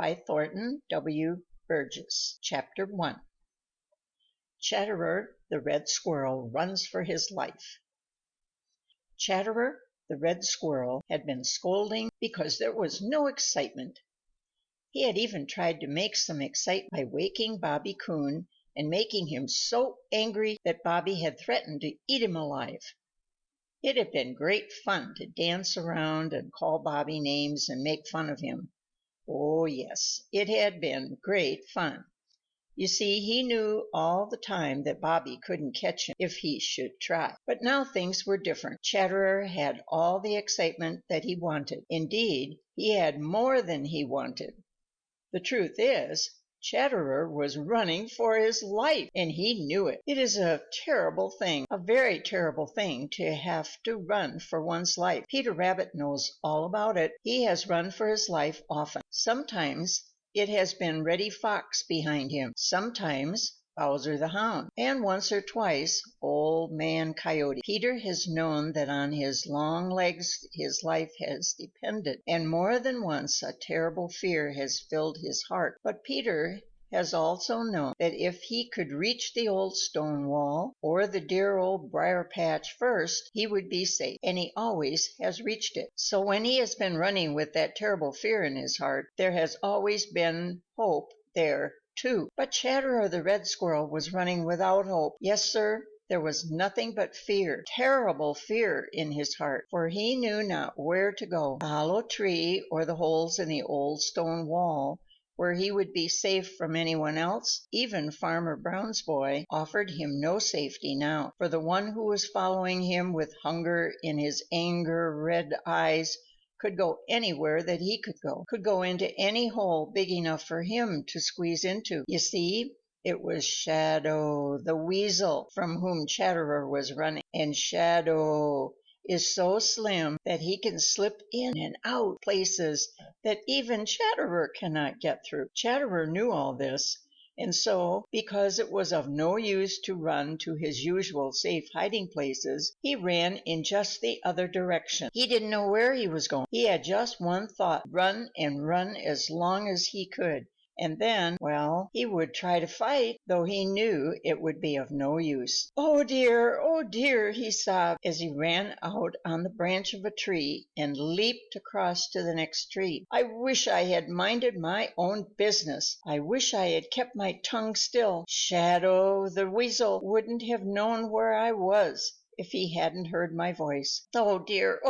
by Thornton W. Burgess. Chapter 1. Chatterer the Red Squirrel Runs for His Life. Chatterer the Red Squirrel had been scolding because there was no excitement. He had even tried to make some excitement by waking Bobby Coon and making him so angry that Bobby had threatened to eat him alive. It had been great fun to dance around and call Bobby names and make fun of him. Oh, yes, it had been great fun. You see, he knew all the time that Bobby couldn't catch him if he should try. But now things were different. Chatterer had all the excitement that he wanted. Indeed, he had more than he wanted. The truth is, Chatterer was running for his life, and he knew it. It is a terrible thing, a very terrible thing, to have to run for one's life. Peter Rabbit knows all about it. He has run for his life often. Sometimes it has been Reddy Fox behind him, sometimes Bowser the Hound, and once or twice Old Man Coyote. Peter has known that on his long legs his life has depended, and more than once a terrible fear has filled his heart. But Peter has also known that if he could reach the old stone wall or the dear old briar patch first, he would be safe, and he always has reached it. So when he has been running with that terrible fear in his heart, there has always been hope there too. But Chatterer the Red Squirrel was running without hope. Yes, sir, there was nothing but fear, terrible fear in his heart, for he knew not where to go, the hollow tree or the holes in the old stone wall, where he would be safe from anyone else. Even Farmer Brown's boy offered him no safety now, for the one who was following him with hunger in his anger-red eyes could go anywhere that he could go into any hole big enough for him to squeeze into. You see, it was Shadow the Weasel from whom Chatterer was running, and Shadow is so slim that he can slip in and out places that even Chatterer cannot get through. Chatterer knew all this, and so, because it was of no use to run to his usual safe hiding places, he ran in just the other direction. He didn't know where he was going. He had just one thought, run and run as long as he could. And then, well, he would try to fight, though he knew it would be of no use. Oh dear, he sobbed as he ran out on the branch of a tree and leaped across to the next tree. I wish I had minded my own business. I wish I had kept my tongue still. Shadow the Weasel wouldn't have known where I was if he hadn't heard my voice. Oh dear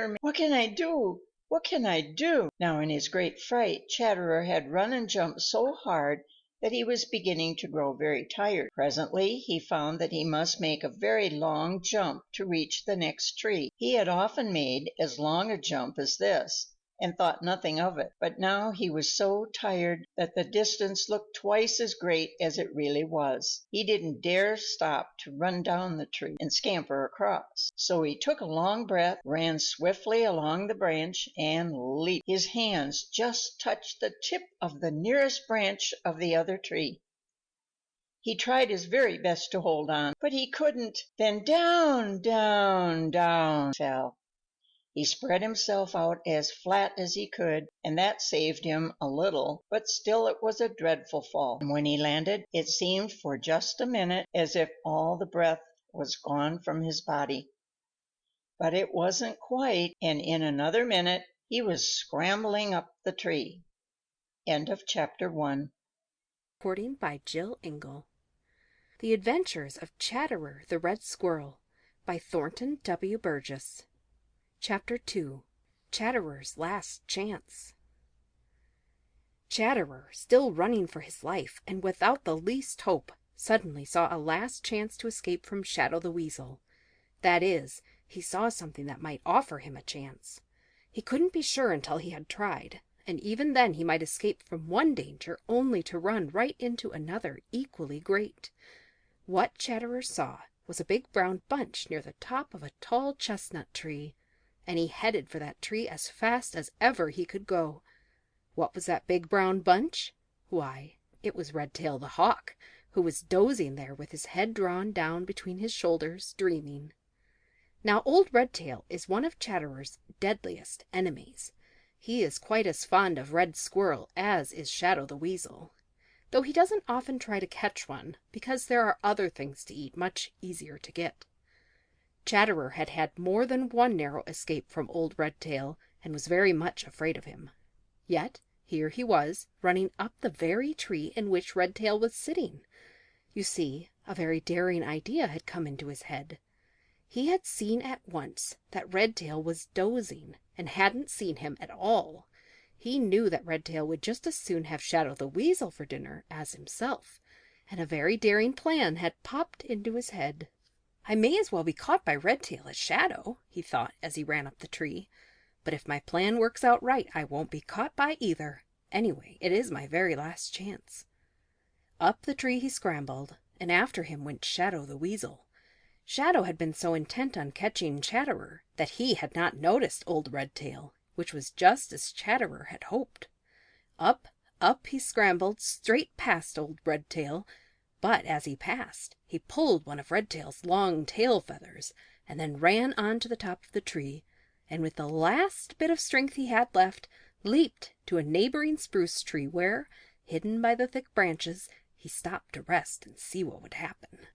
me. What can I do? What can I do? Now, in his great fright, Chatterer had run and jumped so hard that he was beginning to grow very tired. Presently, he found that he must make a very long jump to reach the next tree. He had often made as long a jump as this, and thought nothing of it, but now he was so tired that the distance looked twice as great as it really was. He didn't dare stop to run down the tree and scamper across. So he took a long breath, ran swiftly along the branch, and leaped. His hands just touched the tip of the nearest branch of the other tree. He tried his very best to hold on, but he couldn't. Then down fell. He spread himself out as flat as he could, and that saved him a little, but still it was a dreadful fall. And when he landed, it seemed for just a minute as if all the breath was gone from his body. But it wasn't quite, and in another minute he was scrambling up the tree. End of chapter 1. Recording by Jill Ingle. The Adventures of Chatterer the Red Squirrel by Thornton W. Burgess. Chapter 2. Chatterer's Last Chance. Chatterer, still running for his life and without the least hope, suddenly saw a last chance to escape from Shadow the Weasel. That is, he saw something that might offer him a chance. He couldn't be sure until he had tried, and even then he might escape from one danger only to run right into another equally great. What Chatterer saw was a big brown bunch near the top of a tall chestnut tree, and he headed for that tree as fast as ever he could go. What was that big brown bunch? Why, it was Redtail the Hawk, who was dozing there with his head drawn down between his shoulders, dreaming. Now old Redtail is one of Chatterer's deadliest enemies. He is quite as fond of Red Squirrel as is Shadow the Weasel, though he doesn't often try to catch one because there are other things to eat much easier to get. Chatterer had had more than one narrow escape from old Redtail and was very much afraid of him. Yet here he was, running up the very tree in which Redtail was sitting. You see, a very daring idea had come into his head. He had seen at once that Redtail was dozing and hadn't seen him at all. He knew that Redtail would just as soon have Shadow the Weasel for dinner as himself, and a very daring plan had popped into his head. "I may as well be caught by Redtail as Shadow," he thought as he ran up the tree. "But if my plan works out right, I won't be caught by either. Anyway, it is my very last chance." Up the tree he scrambled, and after him went Shadow the Weasel. Shadow had been so intent on catching Chatterer that he had not noticed old Redtail, which was just as Chatterer had hoped. Up, up he scrambled, straight past old Redtail, but as he passed, he pulled one of Redtail's long tail feathers, and then ran on to the top of the tree, and with the last bit of strength he had left, leaped to a neighboring spruce tree where, hidden by the thick branches, he stopped to rest and see what would happen.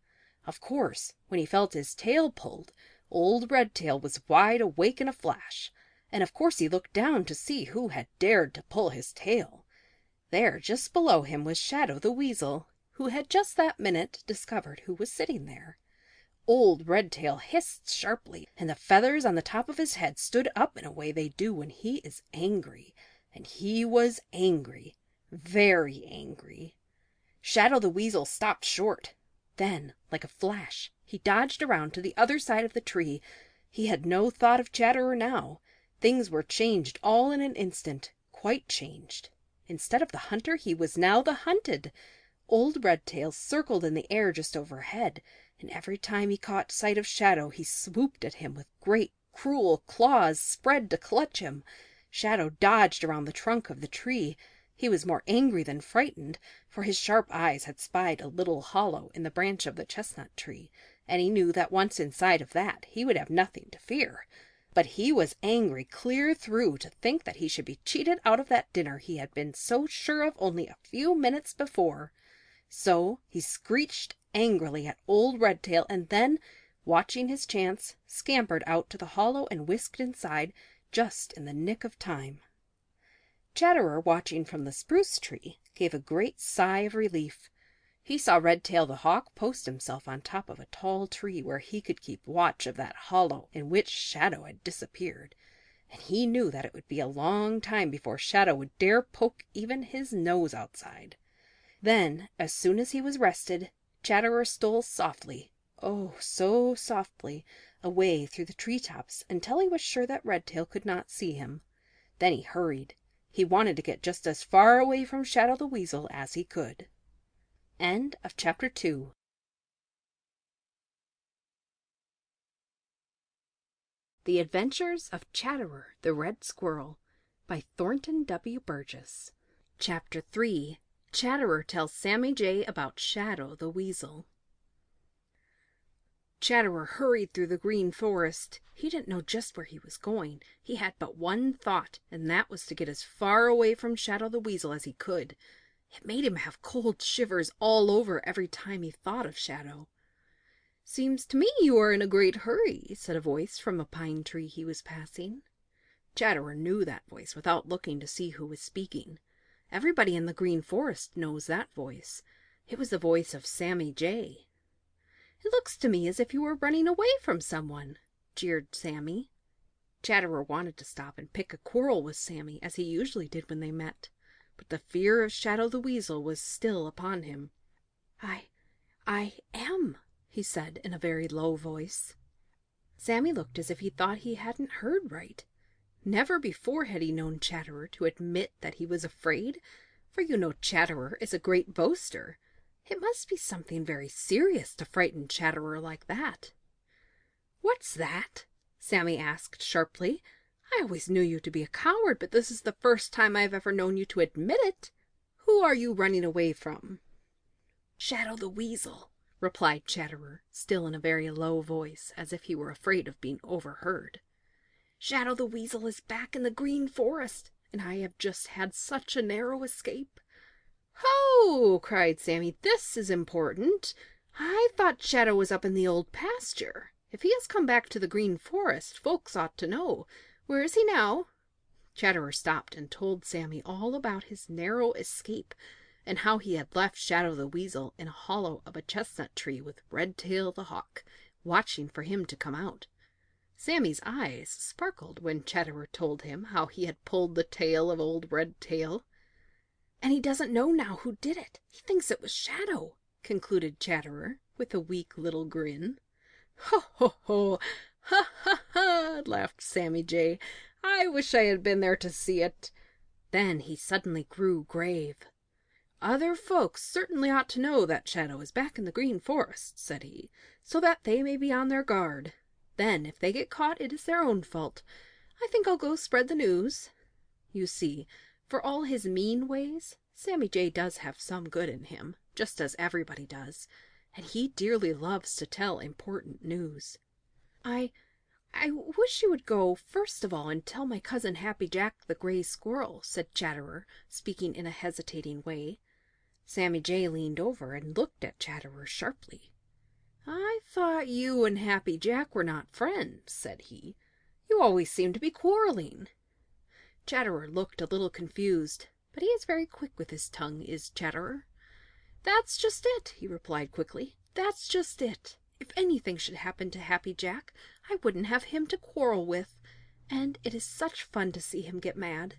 Of course, when he felt his tail pulled, old Redtail was wide awake in a flash, and of course he looked down to see who had dared to pull his tail. There, just below him, was Shadow the Weasel, who had just that minute discovered who was sitting there. Old Redtail hissed sharply, and the feathers on the top of his head stood up in a way they do when he is angry, and he was angry, very angry. Shadow the Weasel stopped short. Then, like a flash, he dodged around to the other side of the tree. He had no thought of Chatterer now. Things were changed all in an instant, quite changed. Instead of the hunter, he was now the hunted. Old Redtail circled in the air just overhead, and every time he caught sight of Shadow he swooped at him with great, cruel claws spread to clutch him. Shadow dodged around the trunk of the tree. He was more angry than frightened, for his sharp eyes had spied a little hollow in the branch of the chestnut tree, and he knew that once inside of that he would have nothing to fear. But he was angry clear through to think that he should be cheated out of that dinner he had been so sure of only a few minutes before. So he screeched angrily at old Redtail, and then, watching his chance, scampered out to the hollow and whisked inside just in the nick of time. Chatterer, watching from the spruce tree, gave a great sigh of relief. He saw Redtail the Hawk post himself on top of a tall tree where he could keep watch of that hollow in which Shadow had disappeared, and he knew that it would be a long time before Shadow would dare poke even his nose outside. Then, as soon as he was rested, Chatterer stole softly, oh, so softly, away through the tree-tops until he was sure that Redtail could not see him. Then he hurried. He wanted to get just as far away from Shadow the Weasel as he could. End of Chapter 2. The Adventures of Chatterer the Red Squirrel by Thornton W. Burgess. Chapter 3. Chatterer tells Sammy Jay about Shadow the Weasel. Chatterer hurried through the Green Forest. He didn't know just where he was going. He had but one thought, and that was to get as far away from Shadow the Weasel as he could. It made him have cold shivers all over every time he thought of Shadow. "Seems to me you are in a great hurry," said a voice from a pine tree he was passing. Chatterer knew that voice without looking to see who was speaking. Everybody in the Green Forest knows that voice. It was the voice of Sammy Jay. "It looks to me as if you were running away from someone," jeered Sammy. Chatterer wanted to stop and pick a quarrel with Sammy, as he usually did when they met, but the fear of Shadow the Weasel was still upon him. I am," he said in a very low voice. Sammy looked as if he thought he hadn't heard right. Never before had he known Chatterer to admit that he was afraid, for you know Chatterer is a great boaster. It must be something very serious to frighten Chatterer like that. "What's that?" Sammy asked sharply. "I always knew you to be a coward, but this is the first time I've ever known you to admit it. Who are you running away from?" "Shadow the Weasel," replied Chatterer, still in a very low voice, as if he were afraid of being overheard. "Shadow the Weasel is back in the Green Forest. and I have just had such a narrow escape." "Ho!" cried Sammy. "This is important. I thought Shadow was up in the Old Pasture. If he has come back to the Green Forest, folks ought to know. Where is he now?" Chatterer stopped and told Sammy all about his narrow escape, and how he had left Shadow the Weasel in a hollow of a chestnut tree with Redtail the Hawk watching for him to come out. Sammy's eyes sparkled when Chatterer told him how he had pulled the tail of old Redtail. "And he doesn't know now who did it. He thinks it was Shadow," concluded Chatterer with a weak little grin. "Ho, ho, ho! Ha, ha, ha!" laughed Sammy Jay. "I wish I had been there to see it." Then he suddenly grew grave. "Other folks certainly ought to know that Shadow is back in the Green Forest," said he, "so that they may be on their guard. Then, if they get caught, it is their own fault. I think I'll go spread the news." You see, for all his mean ways, Sammy Jay does have some good in him, just as everybody does, and he dearly loves to tell important news. I wish you would go first of all and tell my cousin Happy Jack the Gray Squirrel," said Chatterer, speaking in a hesitating way. Sammy Jay leaned over and looked at Chatterer sharply. "I thought you and Happy Jack were not friends," said he. "You always seem to be quarreling." Chatterer looked a little confused, but he is very quick with his tongue, is Chatterer. "That's just it," he replied quickly. "That's just it. If anything should happen to Happy Jack, I wouldn't have him to quarrel with, and it is such fun to see him get mad."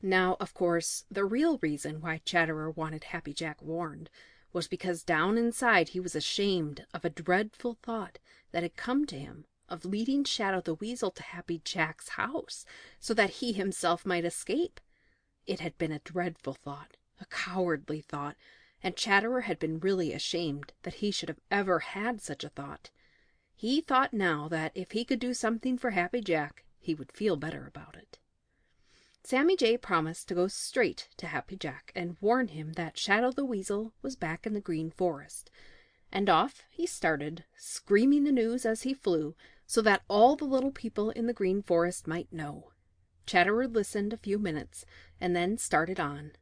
Now, of course, the real reason why Chatterer wanted Happy Jack warned was because down inside he was ashamed of a dreadful thought that had come to him of leading Shadow the Weasel to Happy Jack's house so that he himself might escape. It had been a dreadful thought, a cowardly thought, and Chatterer had been really ashamed that he should have ever had such a thought. He thought now that if he could do something for Happy Jack, he would feel better about it. Sammy Jay promised to go straight to Happy Jack and warn him that Shadow the Weasel was back in the Green Forest, and off he started, screaming the news as he flew, so that all the little people in the Green Forest might know. Chatterer listened a few minutes and then started on.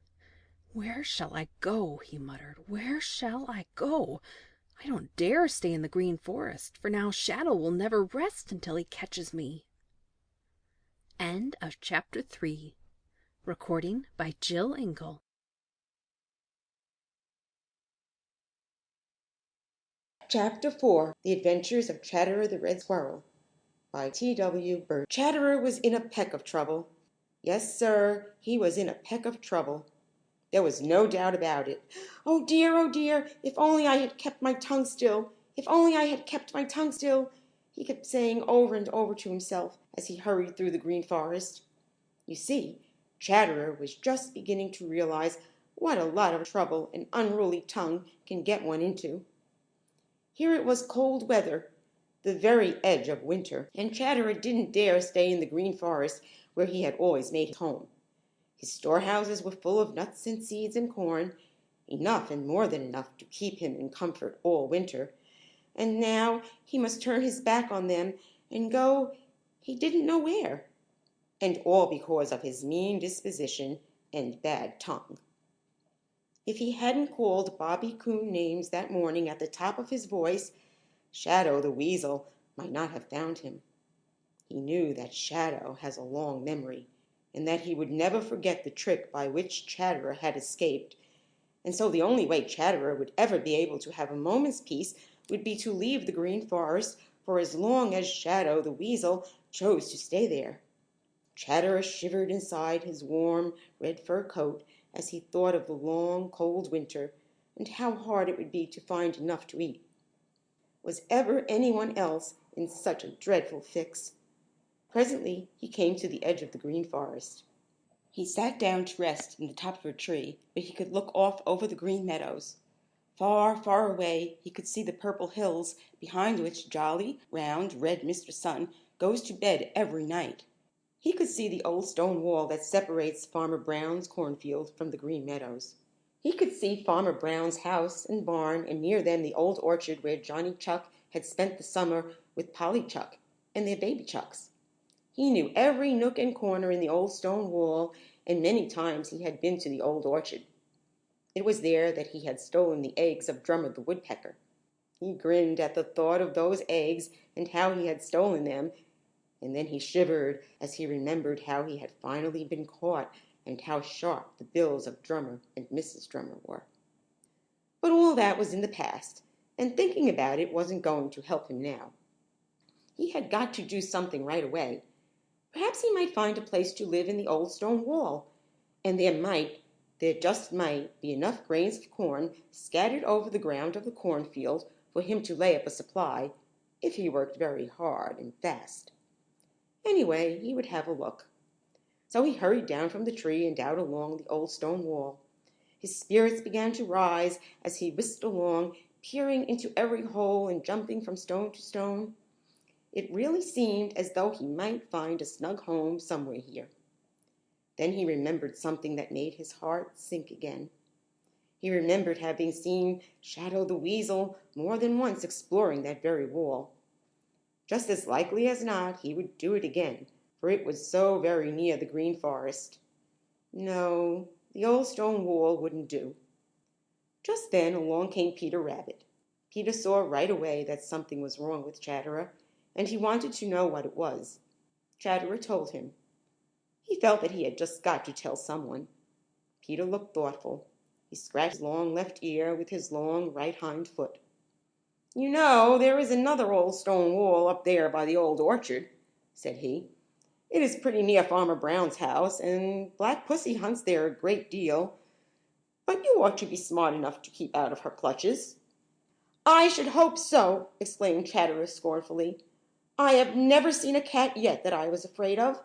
"Where shall I go?" he muttered. "Where shall I go? I don't dare stay in the Green Forest, for now Shadow will never rest until he catches me." End of Chapter 3. Recording by Jill Engel. Chapter 4. The Adventures of Chatterer the Red Squirrel by Burgess. Chatterer was in a peck of trouble. Yes, sir, he was in a peck of trouble. There was no doubt about it. Oh dear, if only I had kept my tongue still. If only I had kept my tongue still, he kept saying over and over to himself as he hurried through the Green Forest. You see, Chatterer was just beginning to realize what a lot of trouble an unruly tongue can get one into. Here it was cold weather, the very edge of winter, and Chatterer didn't dare stay in the Green Forest where he had always made his home. His storehouses were full of nuts and seeds and corn, enough and more than enough to keep him in comfort all winter, and now he must turn his back on them and go he didn't know where, and all because of his mean disposition and bad tongue. If he hadn't called Bobby Coon names that morning at the top of his voice, Shadow the Weasel might not have found him. He knew that Shadow has a long memory, and that he would never forget the trick by which Chatterer had escaped, and so the only way Chatterer would ever be able to have a moment's peace would be to leave the Green Forest for as long as Shadow the Weasel chose to stay there. Chatterer shivered inside his warm red fur coat as he thought of the long, cold winter, and how hard it would be to find enough to eat. Was ever anyone else in such a dreadful fix? Presently he came to the edge of the Green Forest. He sat down to rest in the top of a tree where he could look off over the Green Meadows. Far, far away he could see the purple hills behind which jolly, round, red Mr. Sun goes to bed every night. He could see the old stone wall that separates Farmer Brown's cornfield from the Green Meadows. He could see Farmer Brown's house and barn, and near them the old orchard where Johnny Chuck had spent the summer with Polly Chuck and their baby Chucks. He knew every nook and corner in the old stone wall, and many times he had been to the old orchard. It was there that he had stolen the eggs of Drummer the Woodpecker. He grinned at the thought of those eggs and how he had stolen them, and then he shivered as he remembered how he had finally been caught and how sharp the bills of Drummer and Mrs. Drummer were. But all that was in the past, and thinking about it wasn't going to help him now. He had got to do something right away. Perhaps he might find a place to live in the old stone wall, and there just might be enough grains of corn scattered over the ground of the cornfield for him to lay up a supply, if he worked very hard and fast. Anyway, he would have a look. So he hurried down from the tree and out along the old stone wall. His spirits began to rise as he whisked along, peering into every hole and jumping from stone to stone. It really seemed as though he might find a snug home somewhere here. Then he remembered something that made his heart sink again. He remembered having seen Shadow the Weasel more than once exploring that very wall. Just as likely as not, he would do it again, for it was so very near the Green Forest. No, the old stone wall wouldn't do. Just then along came Peter Rabbit. Peter saw right away that something was wrong with Chatterer, and he wanted to know what it was. Chatterer told him. He felt that he had just got to tell someone. Peter looked thoughtful. He scratched his long left ear with his long right hind foot. You know, there is another old stone wall up there by the old orchard, said he. It is pretty near Farmer Brown's house, and Black Pussy hunts there a great deal. But you ought to be smart enough to keep out of her clutches. I should hope so, exclaimed Chatterer scornfully. I have never seen a cat yet that I was afraid of.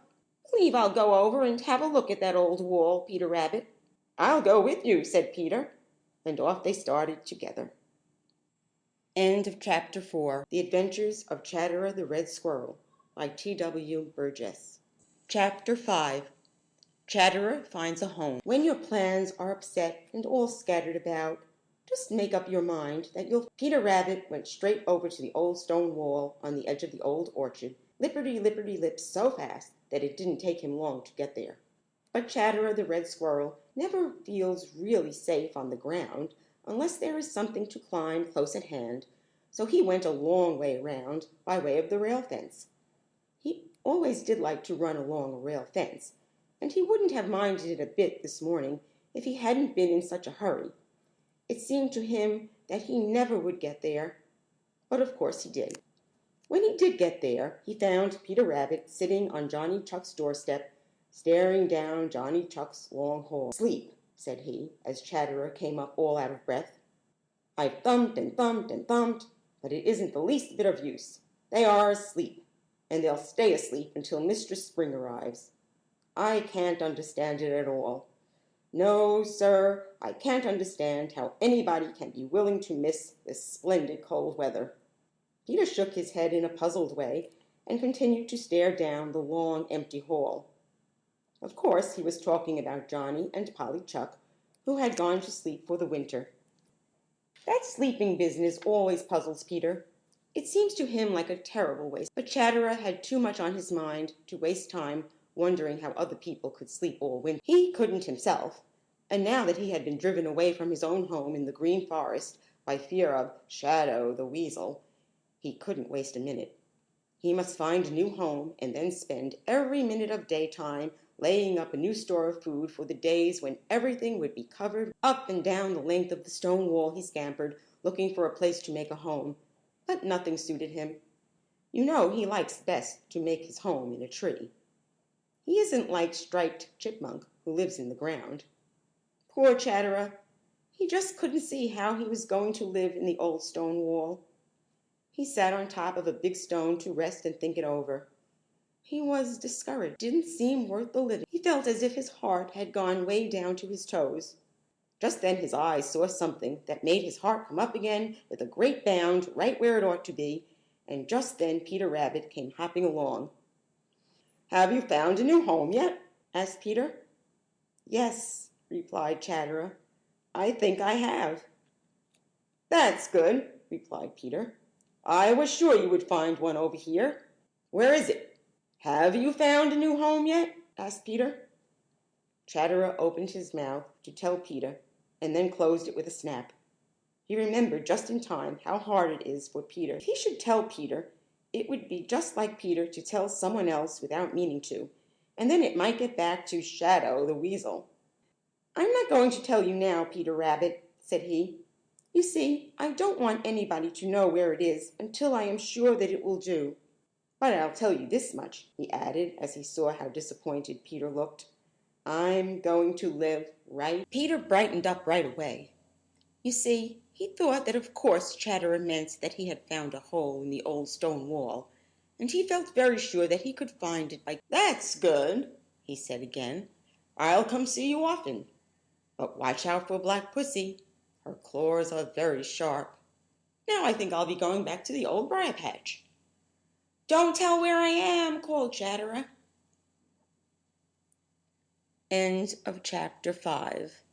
Believe I'll go over and have a look at that old wall, Peter Rabbit. I'll go with you, said Peter, and off they started together. End of Chapter 4. The Adventures of Chatterer the Red Squirrel by T.W. Burgess. Chapter 5. Chatterer Finds a Home. When your plans are upset and all scattered about, just make up your mind that you'll... Peter Rabbit went straight over to the old stone wall on the edge of the old orchard, lipperty-lipperty-lip so fast that it didn't take him long to get there. But Chatterer the Red Squirrel never feels really safe on the ground unless there is something to climb close at hand, so he went a long way around by way of the rail fence. He always did like to run along a rail fence, and he wouldn't have minded it a bit this morning if he hadn't been in such a hurry. It seemed to him that he never would get there, but of course he did. When he did get there, he found Peter Rabbit sitting on Johnny Chuck's doorstep, staring down Johnny Chuck's long hall. Sleep, said he, as Chatterer came up all out of breath. I've thumped and thumped and thumped, but it isn't the least bit of use. They are asleep, and they'll stay asleep until Mistress Spring arrives. I can't understand it at all. No, sir, I can't understand how anybody can be willing to miss this splendid cold weather. Peter shook his head in a puzzled way and continued to stare down the long, empty hall. Of course, he was talking about Johnny and Polly Chuck, who had gone to sleep for the winter. That sleeping business always puzzles Peter. It seems to him like a terrible waste, but Chatterer had too much on his mind to waste time wondering how other people could sleep all winter. He couldn't himself, and now that he had been driven away from his own home in the Green Forest by fear of Shadow the Weasel, he couldn't waste a minute. He must find a new home and then spend every minute of daytime laying up a new store of food for the days when everything would be covered. Up and down the length of the stone wall he scampered, looking for a place to make a home, but nothing suited him. You know he likes best to make his home in a tree. He isn't like Striped Chipmunk, who lives in the ground. Poor Chatterer! He just couldn't see how he was going to live in the old stone wall. He sat on top of a big stone to rest and think it over. He was discouraged. Didn't seem worth the living. He felt as if his heart had gone way down to his toes. Just then his eyes saw something that made his heart come up again with a great bound right where it ought to be, and just then Peter Rabbit came hopping along. "Have you found a new home yet?" asked Peter. "Yes," replied Chatterer. "I think I have." "That's good," replied Peter. "I was sure you would find one over here. Where is it?" "Have you found a new home yet?" asked Peter. Chatterer opened his mouth to tell Peter and then closed it with a snap. He remembered just in time how hard it is for Peter. If he should tell Peter, it would be just like Peter to tell someone else without meaning to, and then it might get back to Shadow the Weasel. "I'm not going to tell you now, Peter Rabbit," said he. "You see, I don't want anybody to know where it is until I am sure that it will do. But I'll tell you this much," he added as he saw how disappointed Peter looked. "I'm going to live right." Peter brightened up right away. You see, he thought that of course Chatterer meant that he had found a hole in the old stone wall, and he felt very sure that he could find it by... "That's good," he said again. "I'll come see you often. But watch out for Black Pussy. Her claws are very sharp. Now I think I'll be going back to the old briar patch." "Don't tell where I am," called Chatterer. End of chapter 5.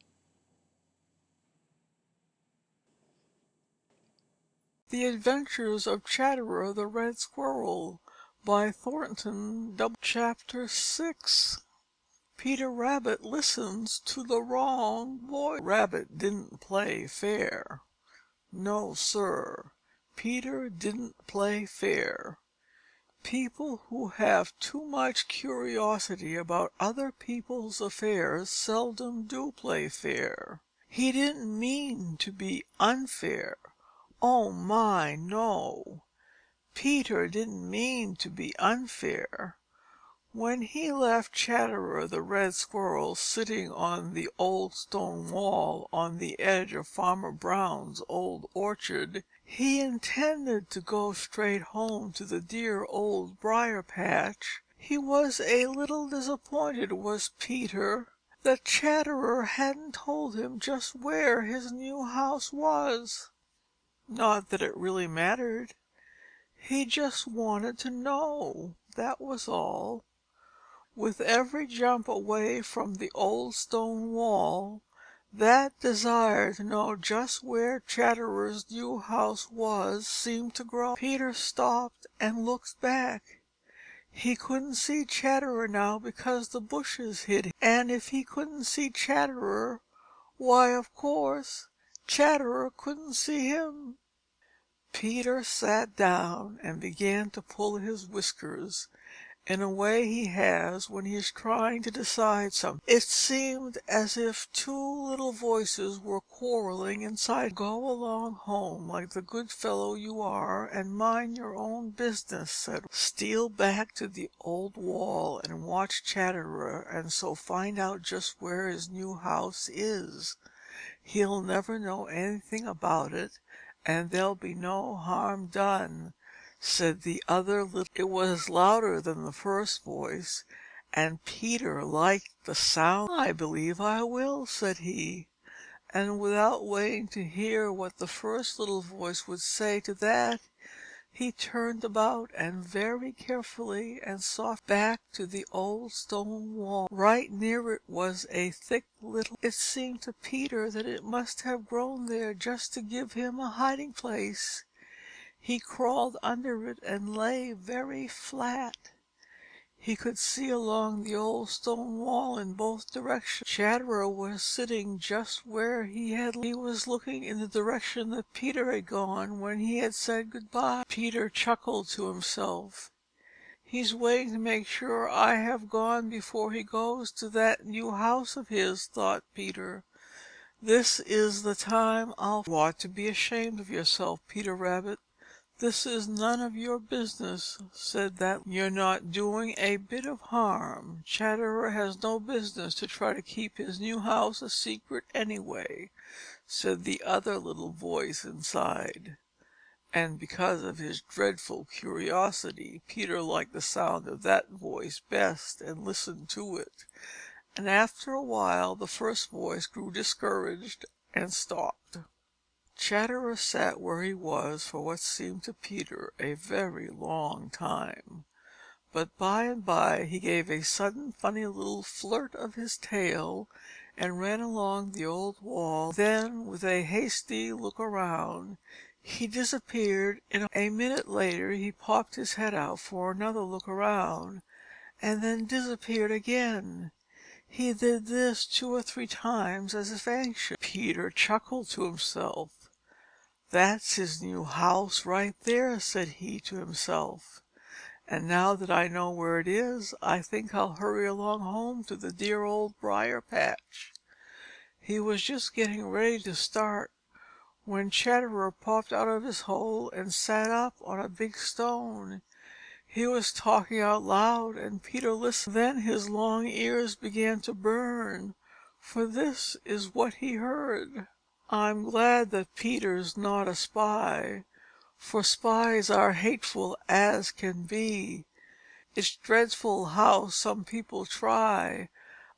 The Adventures of Chatterer the Red Squirrel by Thornton W. Chapter 6. Peter Rabbit Listens to the Wrong Voice. Rabbit didn't play fair. No, sir, Peter didn't play fair. People who have too much curiosity about other people's affairs seldom do play fair. He didn't mean to be unfair. Oh, my, no! Peter didn't mean to be unfair. When he left Chatterer the Red Squirrel sitting on the old stone wall on the edge of Farmer Brown's old orchard, he intended to go straight home to the dear old briar-patch. He was a little disappointed, was Peter, that Chatterer hadn't told him just where his new house was. Not that it really mattered. He just wanted to know, that was all. With every jump away from the old stone wall, that desire to know just where Chatterer's new house was seemed to grow. Peter stopped and looked back. He couldn't see Chatterer now because the bushes hid him. And if he couldn't see Chatterer, why, of course, Chatterer couldn't see him. Peter sat down and began to pull his whiskers in a way he has when he is trying to decide something. It seemed as if two little voices were quarreling inside. "Go along home like the good fellow you are, and mind your own business," said. "Steal back to the old wall and watch Chatterer, and so find out just where his new house is. He'll never know anything about it, and there'll be no harm done," said the other little... It was louder than the first voice, and Peter liked the sound. "I believe I will," said he, and without waiting to hear what the first little voice would say to that, he turned about and very carefully and softly back to the old stone wall. Right near it was a thick little... It seemed to Peter that it must have grown there just to give him a hiding place. He crawled under it and lay very flat. He could see along the old stone wall in both directions. Chatterer was sitting just where he was looking in the direction that Peter had gone when he had said good-bye. Peter chuckled to himself. "He's waiting to make sure I have gone before he goes to that new house of his," thought Peter. "This is the time I'll... You ought to be ashamed of yourself, Peter Rabbit. This is none of your business," said that. "You're not doing a bit of harm. Chatterer has no business to try to keep his new house a secret anyway," said the other little voice inside. And because of his dreadful curiosity, Peter liked the sound of that voice best and listened to it. And after a while the first voice grew discouraged and stopped. Chatterer sat where he was for what seemed to Peter a very long time. But by and by he gave a sudden funny little flirt of his tail and ran along the old wall. Then, with a hasty look around, he disappeared. A minute later he popped his head out for another look around, and then disappeared again. He did this 2 or 3 times as if anxious. Peter chuckled to himself. "That's his new house right there," said he to himself. "And now that I know where it is, I think I'll hurry along home to the dear Old Briar patch." He was just getting ready to start when Chatterer popped out of his hole and sat up on a big stone. He was talking out loud, and Peter listened. Then his long ears began to burn, for this is what he heard. "I'm glad that Peter's not a spy, for spies are hateful as can be. It's dreadful how some people try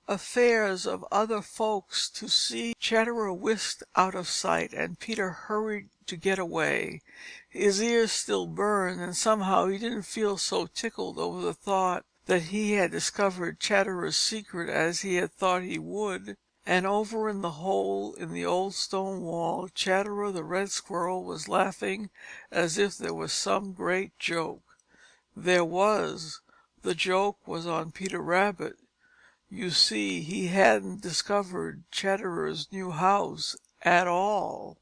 affairs of other folks to see." Chatterer whisked out of sight, and Peter hurried to get away. His ears still burned, and somehow he didn't feel so tickled over the thought that he had discovered Chatterer's secret as he had thought he would. And over in the hole in the old stone wall, Chatterer the Red Squirrel was laughing as if there was some great joke. There was. The joke was on Peter Rabbit. You see, he hadn't discovered Chatterer's new house at all.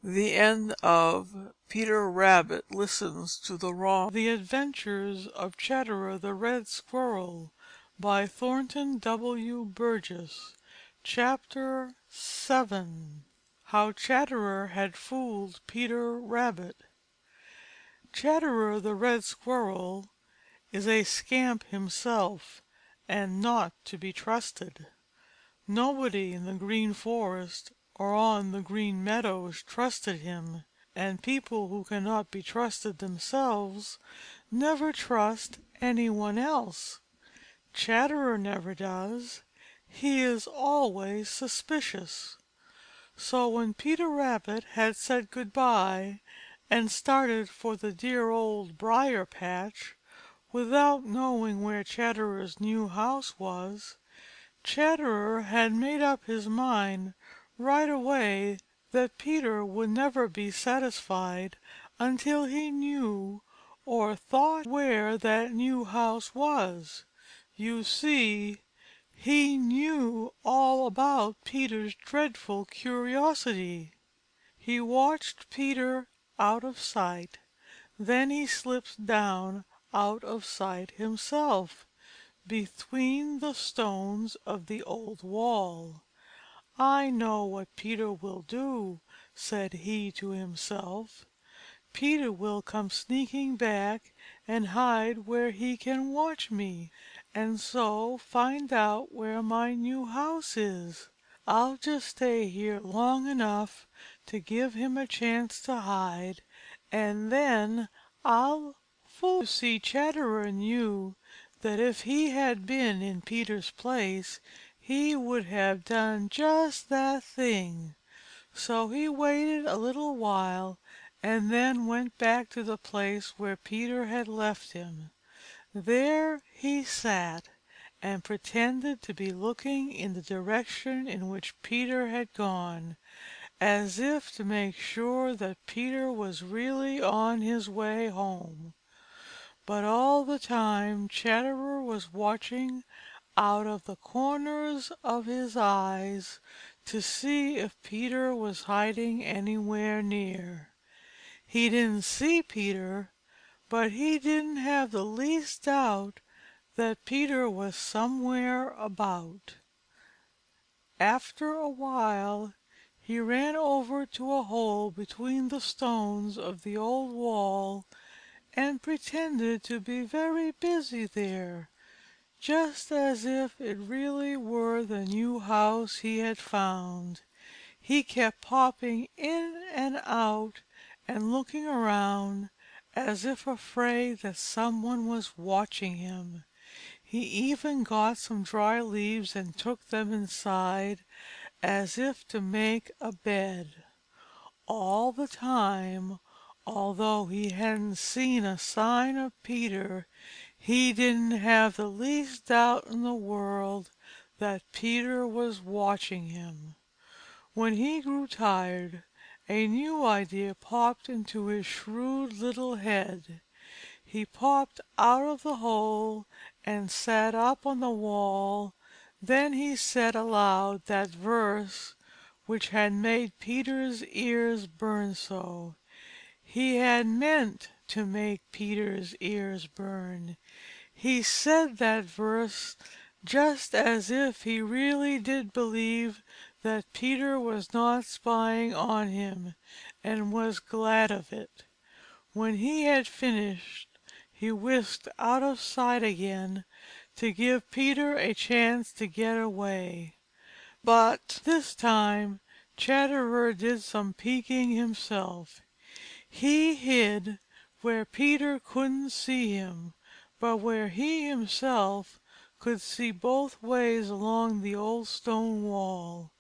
The end of Peter Rabbit Listens to the Wrong. The Adventures of Chatterer the Red Squirrel by Thornton W. Burgess. Chapter 7. How Chatterer Had Fooled Peter Rabbit. Chatterer the Red Squirrel is a scamp himself, and not to be trusted. Nobody in the Green Forest or on the Green Meadows trusted him, and people who cannot be trusted themselves never trust any one else. Chatterer never does. He is always suspicious. So when Peter Rabbit had said good-bye and started for the dear Old Briar patch, without knowing where Chatterer's new house was, Chatterer had made up his mind right away that Peter would never be satisfied until he knew or thought where that new house was. You see, he knew all about Peter's dreadful curiosity. He watched Peter out of sight. Then he slipped down out of sight himself, between the stones of the old wall. "I know what Peter will do," said he to himself. "Peter will come sneaking back and hide where he can watch me, and so find out where my new house is. I'll just stay here long enough to give him a chance to hide, and then I'll fool." You see, Chatterer knew that if he had been in Peter's place, he would have done just that thing. So he waited a little while and then went back to the place where Peter had left him. There he sat and pretended to be looking in the direction in which Peter had gone, as if to make sure that Peter was really on his way home. But all the time Chatterer was watching out of the corners of his eyes to see if Peter was hiding anywhere near. He didn't see Peter, but he didn't have the least doubt that Peter was somewhere about. After a while he ran over to a hole between the stones of the old wall and pretended to be very busy there, just as if it really were the new house he had found. He kept popping in and out and looking around as if afraid that someone was watching him. He even got some dry leaves and took them inside as if to make a bed. All the time, although he hadn't seen a sign of Peter, he didn't have the least doubt in the world that Peter was watching him. When he grew tired, a new idea popped into his shrewd little head. He popped out of the hole and sat up on the wall. Then he said aloud that verse which had made Peter's ears burn so. He had meant to make Peter's ears burn. He said that verse just as if he really did believe that Peter was not spying on him, and was glad of it. When he had finished, he whisked out of sight again to give Peter a chance to get away. But this time Chatterer did some peeking himself. He hid where Peter couldn't see him, but where he himself could see both ways along the old stone wall.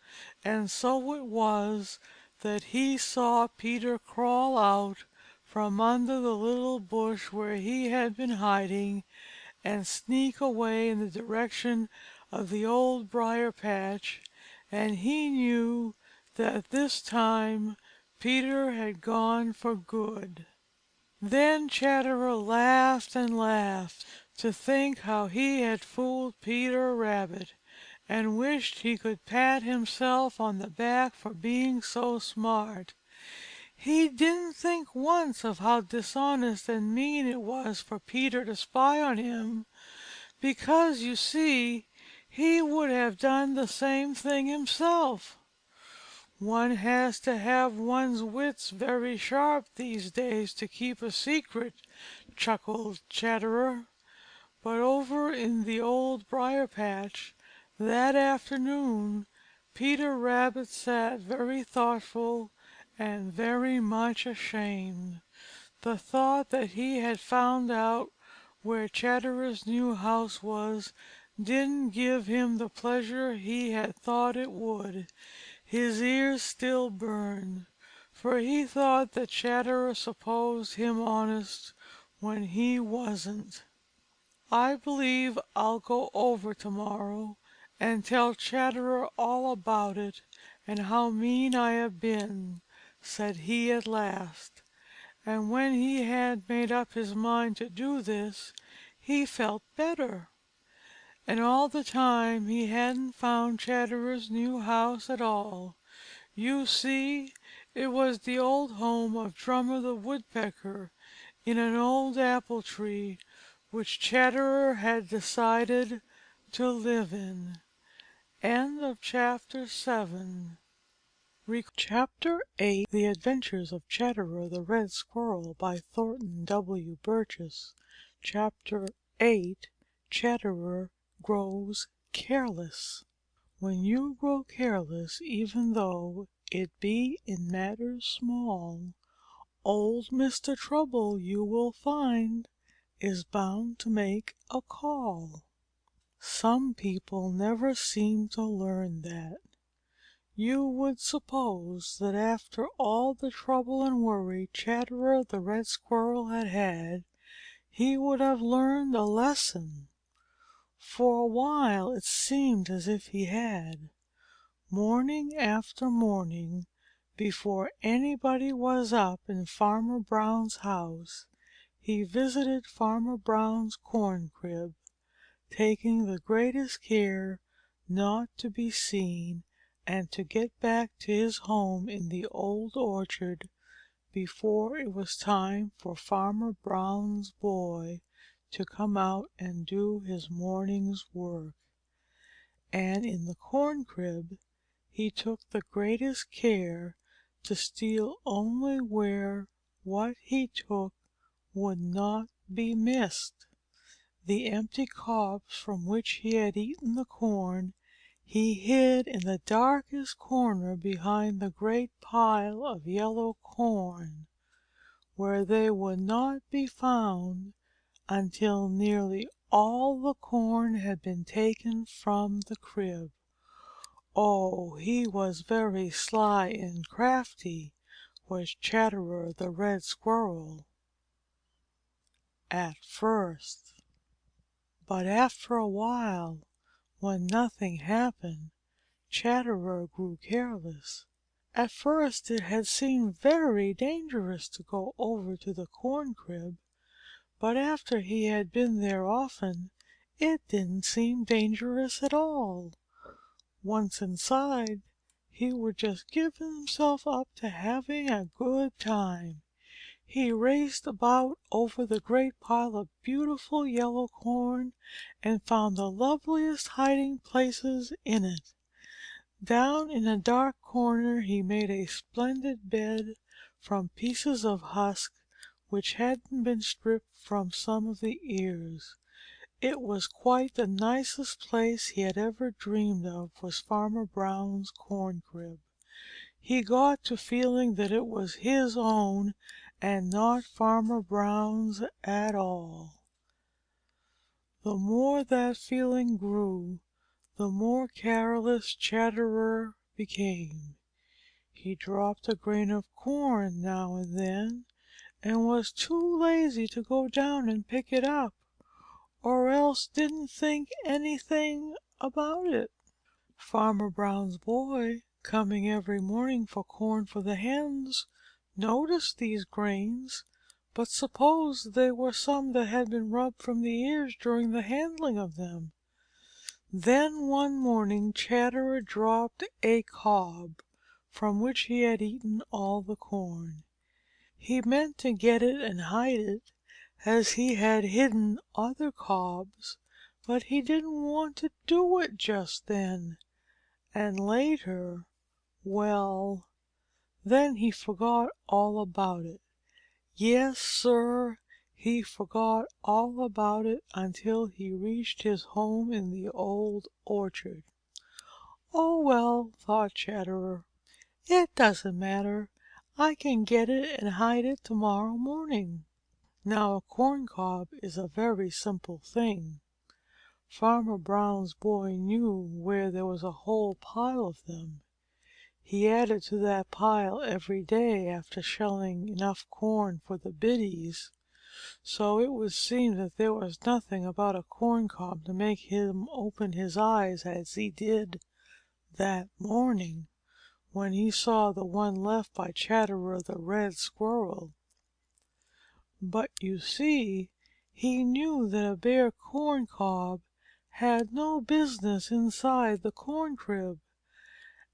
And so it was that he saw Peter crawl out from under the little bush where he had been hiding, and sneak away in the direction of the Old Briar-patch, and he knew that this time Peter had gone for good. Then Chatterer laughed and laughed to think how he had fooled Peter Rabbit, and wished he could pat himself on the back for being so smart. He didn't think once of how dishonest and mean it was for Peter to spy on him, because, you see, he would have done the same thing himself. One has to have one's wits very sharp these days to keep a secret, chuckled Chatterer. But over in the Old Briar-patch that afternoon Peter Rabbit sat very thoughtful and very much ashamed. The thought that he had found out where Chatterer's new house was didn't give him the pleasure he had thought it would. His ears still burned, for he thought that Chatterer supposed him honest when he wasn't. "I believe I'll go over tomorrow and tell Chatterer all about it and how mean I have been," said he at last. And when he had made up his mind to do this, he felt better. And all the time he hadn't found Chatterer's new house at all. You see, it was the old home of Drummer the Woodpecker in an old apple tree which Chatterer had decided to live in. End of Chapter 7. Chapter 8. The Adventures of Chatterer the Red Squirrel, by Thornton W. Burgess. Chapter 8. Chatterer grows careless. When you grow careless, even though it be in matters small, old Mr. Trouble, you will find, is bound to make a call. Some people never seem to learn that. You would suppose that after all the trouble and worry Chatterer the Red Squirrel had had, he would have learned a lesson. For a while it seemed as if he had. Morning after morning, before anybody was up in Farmer Brown's house, he visited Farmer Brown's corn crib, taking the greatest care not to be seen and to get back to his home in the Old Orchard before it was time for Farmer Brown's boy to come out and do his morning's work. And in the corn crib he took the greatest care to steal only where what he took would not be missed. The empty cobs from which he had eaten the corn he hid in the darkest corner behind the great pile of yellow corn, where they would not be found until nearly all the corn had been taken from the crib. Oh, he was very sly and crafty, was Chatterer the Red Squirrel, at first. But after a while, when nothing happened, Chatterer grew careless. At first it had seemed very dangerous to go over to the corn crib, but after he had been there often, it didn't seem dangerous at all. Once inside, he would just give himself up to having a good time. He raced about over the great pile of beautiful yellow corn and found the loveliest hiding places in it. Down in a dark corner he made a splendid bed from pieces of husk which hadn't been stripped from some of the ears. It was quite the nicest place he had ever dreamed of, was Farmer Brown's corn crib. He got to feeling that it was his own and not Farmer Brown's at all. The more that feeling grew, the more careless Chatterer became. He dropped a grain of corn now and then, and was too lazy to go down and pick it up, or else didn't think anything about it. Farmer Brown's boy, coming every morning for corn for the hens, noticed these grains, but supposed they were some that had been rubbed from the ears during the handling of them. Then one morning Chatterer dropped a cob from which he had eaten all the corn. He meant to get it and hide it, as he had hidden other cobs, but he didn't want to do it just then. And later, well, then he forgot all about it. Yes, Sir, he forgot all about it until he reached his home in the Old Orchard. "Oh, well," thought Chatterer, "it doesn't matter. I can get it and hide it tomorrow morning." Now a corn cob is a very simple thing. Farmer Brown's boy knew where there was a whole pile of them. He added to that pile every day after shelling enough corn for the biddies, so it would seem that there was nothing about a corn cob to make him open his eyes as he did that morning when he saw the one left by Chatterer the Red Squirrel. But you see, he knew that a bare corn cob had no business inside the corn crib,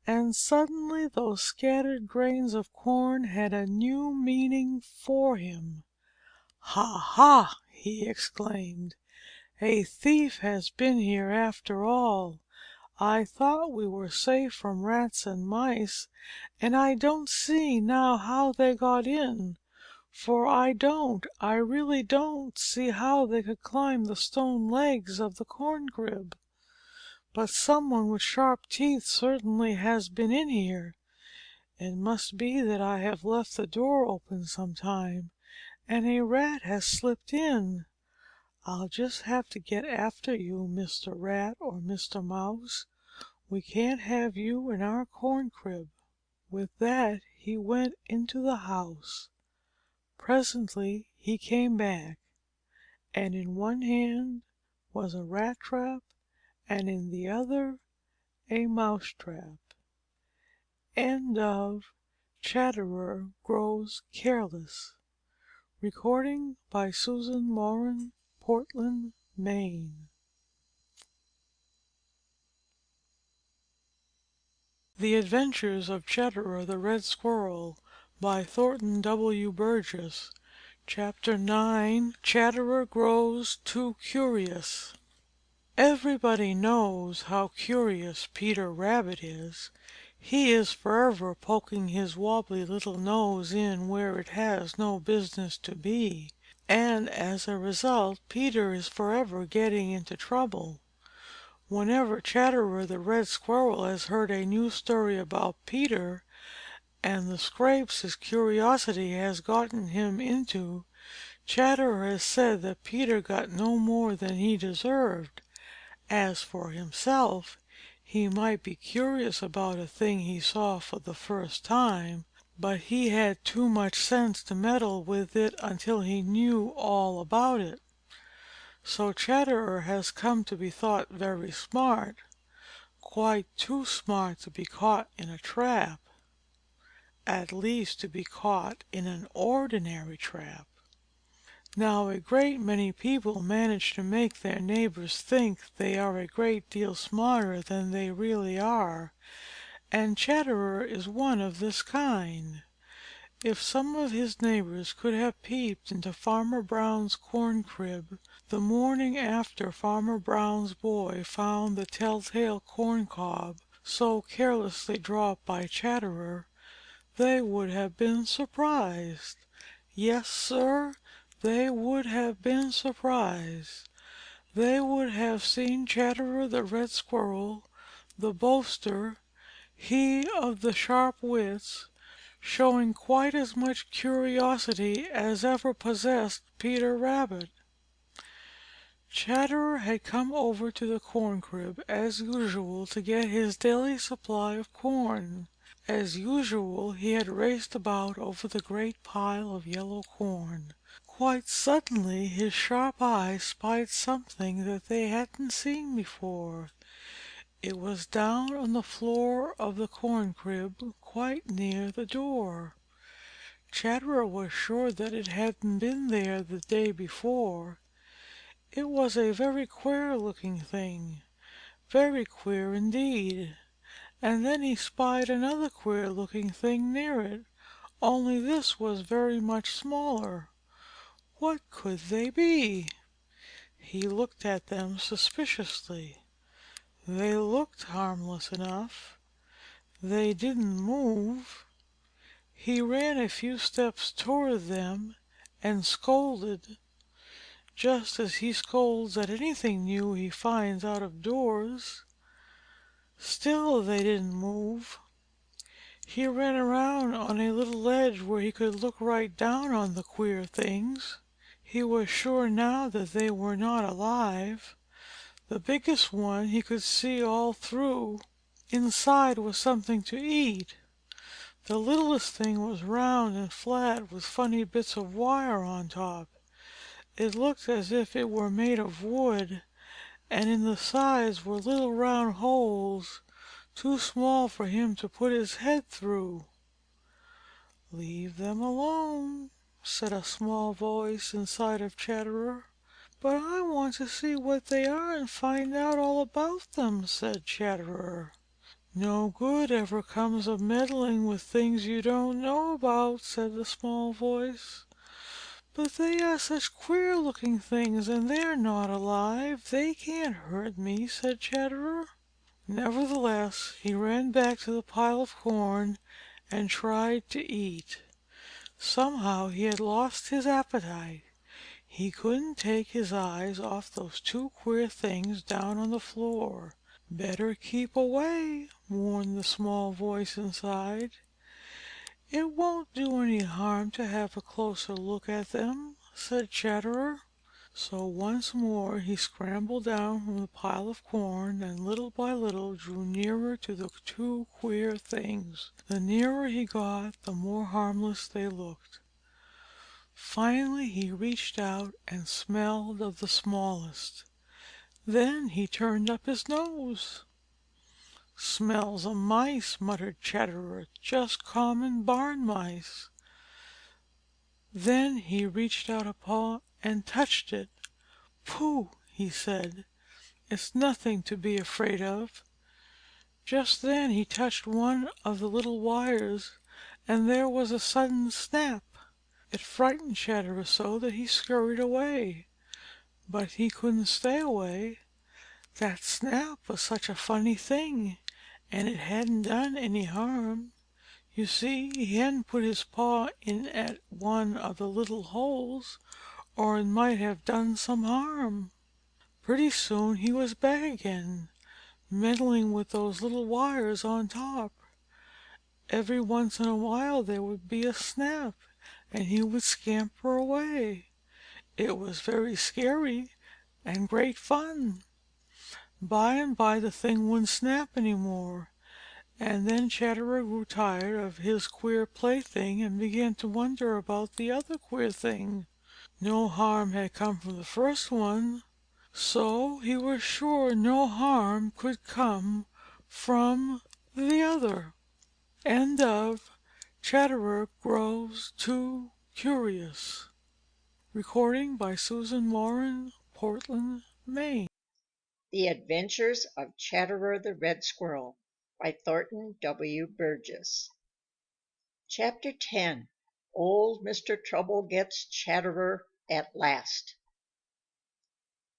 and suddenly those scattered grains of corn had a new meaning for him. "Ha, ha!" he exclaimed. "A thief has been here after all. I thought we were safe from rats and mice, and I don't see now how they got in. For I really don't see how they could climb the stone legs of the corn crib. But someone with sharp teeth certainly has been in here. It must be that I have left the door open some time, and a rat has slipped in. I'll just have to get after you, Mr. Rat or Mr. Mouse. We can't have you in our corn crib." With that he went into the house. Presently he came back, and in one hand was a rat trap, and in the other a mouse trap. End of Chatterer Grows Careless. Recording by Susan Moran, Portland, Maine. The Adventures of Chatterer the Red Squirrel by Thornton W. Burgess. Chapter 9. Chatterer Grows Too Curious. Everybody knows how curious Peter Rabbit is. He is forever poking his wobbly little nose in where it has no business to be, and as a result Peter is forever getting into trouble. Whenever Chatterer the Red Squirrel has heard a new story about Peter and the scrapes his curiosity has gotten him into, Chatterer has said that Peter got no more than he deserved. As for himself, he might be curious about a thing he saw for the first time, but he had too much sense to meddle with it until he knew all about it. So Chatterer has come to be thought very smart, quite too smart to be caught in a trap, at least to be caught in an ordinary trap. Now a great many people manage to make their neighbors think they are a great deal smarter than they really are, and Chatterer is one of this kind. If some of his neighbors could have peeped into Farmer Brown's corn crib the morning after Farmer Brown's boy found the telltale corn cob so carelessly dropped by Chatterer, they would have been surprised. Yes, Sir, they would have been surprised. They would have seen Chatterer the Red Squirrel, the boaster, he of the sharp wits, showing quite as much curiosity as ever possessed Peter Rabbit. Chatterer had come over to the corn crib as usual to get his daily supply of corn. As usual, he had raced about over the great pile of yellow corn. Quite suddenly his sharp eyes spied something that they hadn't seen before. It was down on the floor of the corn crib, quite near the door. Chatterer was sure that it hadn't been there the day before. It was a very queer looking thing, very queer indeed. And then he spied another queer looking thing near it, only this was very much smaller. What could they be? He looked at them suspiciously. They looked harmless enough. They didn't move. He ran a few steps toward them and scolded, just as he scolds at anything new he finds out of doors. Still they didn't move. He ran around on a little ledge where he could look right down on the queer things. He was sure now that they were not alive. The biggest one he could see all through. Inside was something to eat. The littlest thing was round and flat with funny bits of wire on top. It looked as if it were made of wood, and in the sides were little round holes, too small for him to put his head through. "Leave them alone," said a small voice inside of Chatterer. "But I want to see what they are and find out all about them," said Chatterer. "No good ever comes of meddling with things you don't know about," said the small voice. "But they are such queer looking things, and they're not alive. They can't hurt me," said Chatterer. Nevertheless, he ran back to the pile of corn and tried to eat. Somehow he had lost his appetite. He couldn't take his eyes off those two queer things down on the floor. "Better keep away," warned the small voice inside. "It won't do any harm to have a closer look at them," said Chatterer. So once more he scrambled down from the pile of corn and little by little drew nearer to the two queer things. The nearer he got, the more harmless they looked. Finally he reached out and smelled of the smallest. Then he turned up his nose. "Smells of mice," muttered Chatterer, "just common barn mice." Then he reached out a paw and touched it. "Pooh!" he said. "It's nothing to be afraid of." Just then he touched one of the little wires, and there was a sudden snap. It frightened Chatterer so that he scurried away. But he couldn't stay away. That snap was such a funny thing, and it hadn't done any harm. You see, he hadn't put his paw in at one of the little holes, or it might have done some harm. Pretty soon he was back again, meddling with those little wires on top. Every once in a while there would be a snap, and he would scamper away. It was very scary and great fun. By and by the thing wouldn't snap any more, and then Chatterer grew tired of his queer plaything and began to wonder about the other queer thing. No harm had come from the first one, so he was sure no harm could come from the other. End of Chatterer Grows Too Curious. Recording by Susan Lauren, Portland, Maine. The Adventures of Chatterer the Red Squirrel by Thornton W. Burgess. Chapter 10. Old Mr. Trouble Gets Chatterer at Last.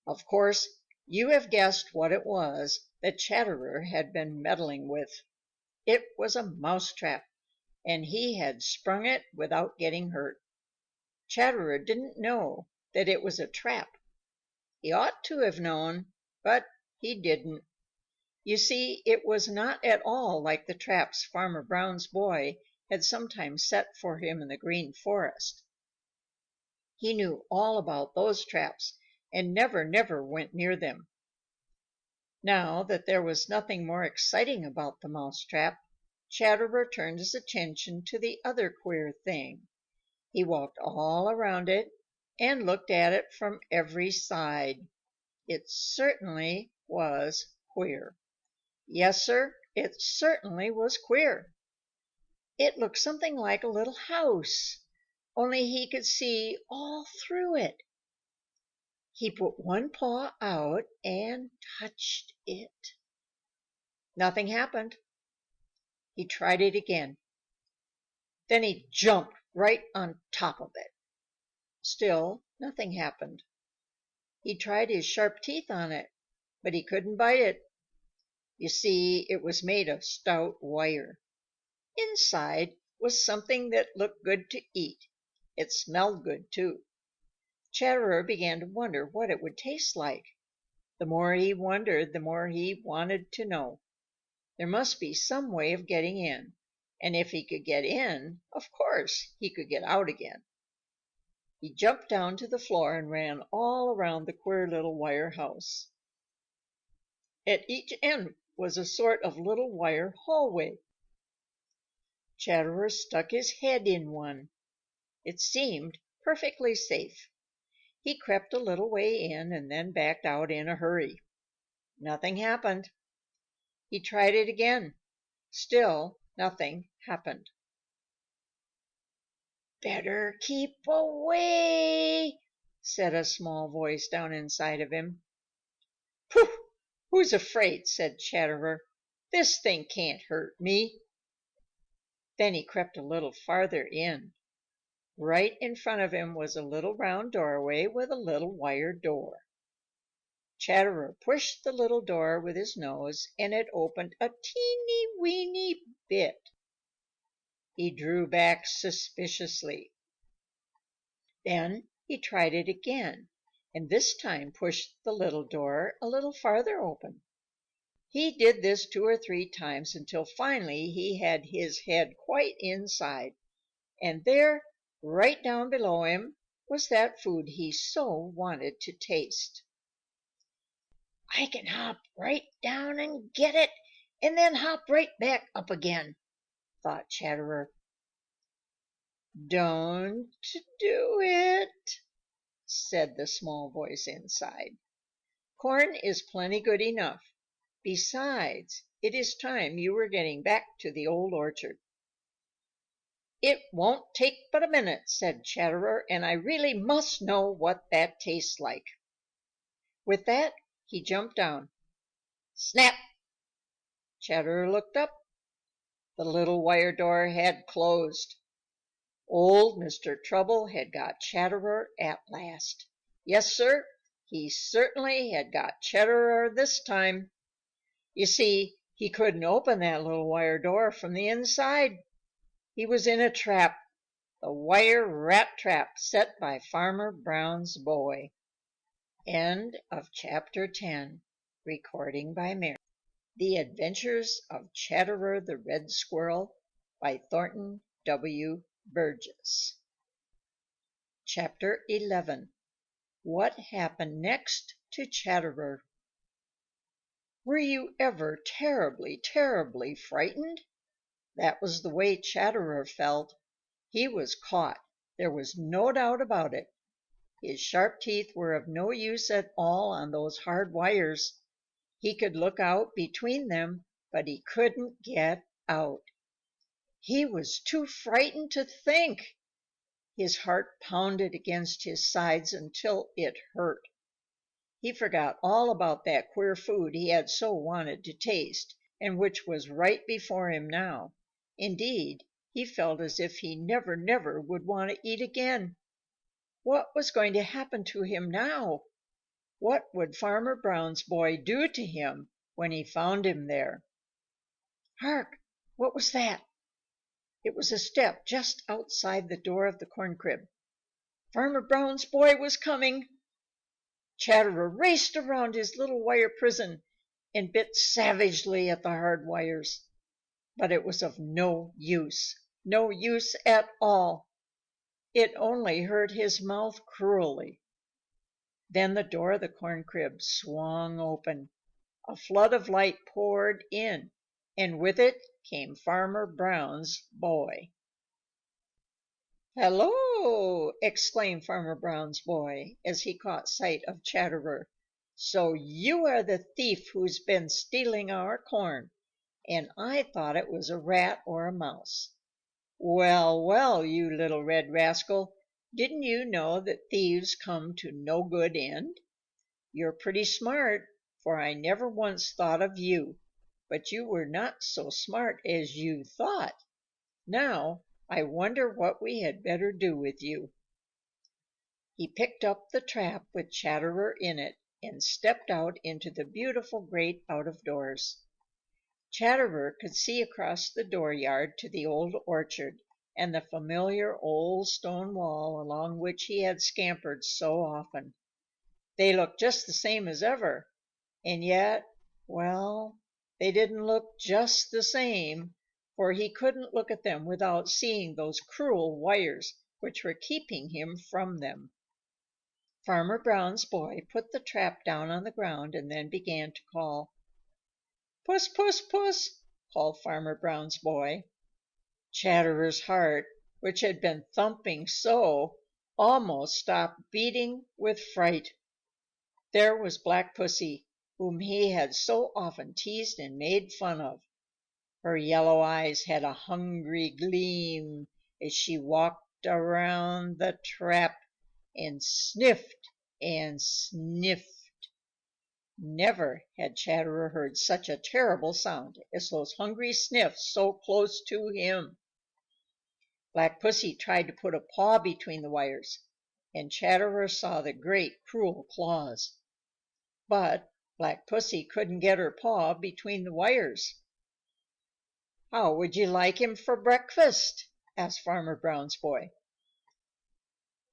Of course, you have guessed what it was that Chatterer had been meddling with. It was a mousetrap, and he had sprung it without getting hurt. Chatterer didn't know that it was a trap. He ought to have known, but he didn't. You see, it was not at all like the traps Farmer Brown's boy had sometimes set for him in the Green Forest. He knew all about those traps and never went near them. Now that there was nothing more exciting about the mousetrap, Chatterer turned his attention to the other queer thing. He walked all around it and looked at it from every side. It certainly was queer. Yes, Sir, it certainly was queer. It looked something like a little house, only he could see all through it. He put one paw out and touched it. Nothing happened. He tried it again. Then he jumped right on top of it. Still nothing happened. He tried his sharp teeth on it, but he couldn't bite it. You see, it was made of stout wire. Inside was something that looked good to eat. It smelled good, too. Chatterer began to wonder what it would taste like. The more he wondered, the more he wanted to know. There must be some way of getting in, and if he could get in, of course he could get out again. He jumped down to the floor and ran all around the queer little wire house. At each end was a sort of little wire hallway. Chatterer stuck his head in one. It seemed perfectly safe. He crept a little way in and then backed out in a hurry. Nothing happened. He tried it again. Still nothing happened. "Better keep away," said a small voice down inside of him. "Pooh! Who's afraid?" said Chatterer. "This thing can't hurt me." Then he crept a little farther in. Right in front of him was a little round doorway with a little wire door. Chatterer pushed the little door with his nose, and it opened a teeny weeny bit. He drew back suspiciously. Then he tried it again, and this time pushed the little door a little farther open. He did this 2 or 3 times until finally he had his head quite inside, and there, right down below him, was that food he so wanted to taste. "I can hop right down and get it, and then hop right back up again," thought Chatterer. "Don't do it," said the small voice inside. "Corn is plenty good enough. Besides, it is time you were getting back to the Old Orchard." "It won't take but a minute," said Chatterer, "and I really must know what that tastes like." With that, he jumped down. Snap! Chatterer looked up. The little wire door had closed. Old Mr. Trouble had got Chatterer at last. Yes, Sir, he certainly had got Chatterer this time. You see, he couldn't open that little wire door from the inside. He was in a trap, the wire rat trap set by Farmer Brown's boy. End of chapter 10. Recording by Mary. The Adventures of Chatterer the Red Squirrel by Thornton W. Burgess. Chapter 11. What happened next to Chatterer? Were you ever terribly frightened? That was the way Chatterer felt. He was caught. There was no doubt about it. His sharp teeth were of no use at all on those hard wires. He could look out between them, but he couldn't get out. He was too frightened to think. His heart pounded against his sides until it hurt. He forgot all about that queer food he had so wanted to taste, and which was right before him now. Indeed, he felt as if he never, never would want to eat again. What was going to happen to him now? What would Farmer Brown's boy do to him when he found him there? Hark! What was that? It was a step just outside the door of the corn crib. Farmer Brown's boy was coming. Chatterer raced around his little wire prison and bit savagely at the hard wires. But it was of no use, no use at all. It only hurt his mouth cruelly. Then the door of the corn crib swung open. A flood of light poured in, and with it came Farmer Brown's boy. "Hello!" exclaimed Farmer Brown's boy, as he caught sight of Chatterer. "So you are the thief who's been stealing our corn, and I thought it was a rat or a mouse. Well, well, you little red rascal, didn't you know that thieves come to no good end? You're pretty smart, for I never once thought of you, but you were not so smart as you thought. Now, I wonder what we had better do with you." He picked up the trap with Chatterer in it and stepped out into the beautiful great out of doors. Chatterer could see across the dooryard to the old orchard and the familiar old stone wall along which he had scampered so often. They looked just the same as ever, and yet, well, they didn't look just the same, for he couldn't look at them without seeing those cruel wires which were keeping him from them. Farmer Brown's boy put the trap down on the ground and then began to call. "Puss, puss, puss!" called Farmer Brown's boy. Chatterer's heart, which had been thumping so, almost stopped beating with fright. There was Black Pussy, whom he had so often teased and made fun of. Her yellow eyes had a hungry gleam as she walked around the trap and sniffed and sniffed. Never had Chatterer heard such a terrible sound as those hungry sniffs so close to him. Black Pussy tried to put a paw between the wires, and Chatterer saw the great cruel claws. But Black Pussy couldn't get her paw between the wires. "How would you like him for breakfast?" asked Farmer Brown's boy.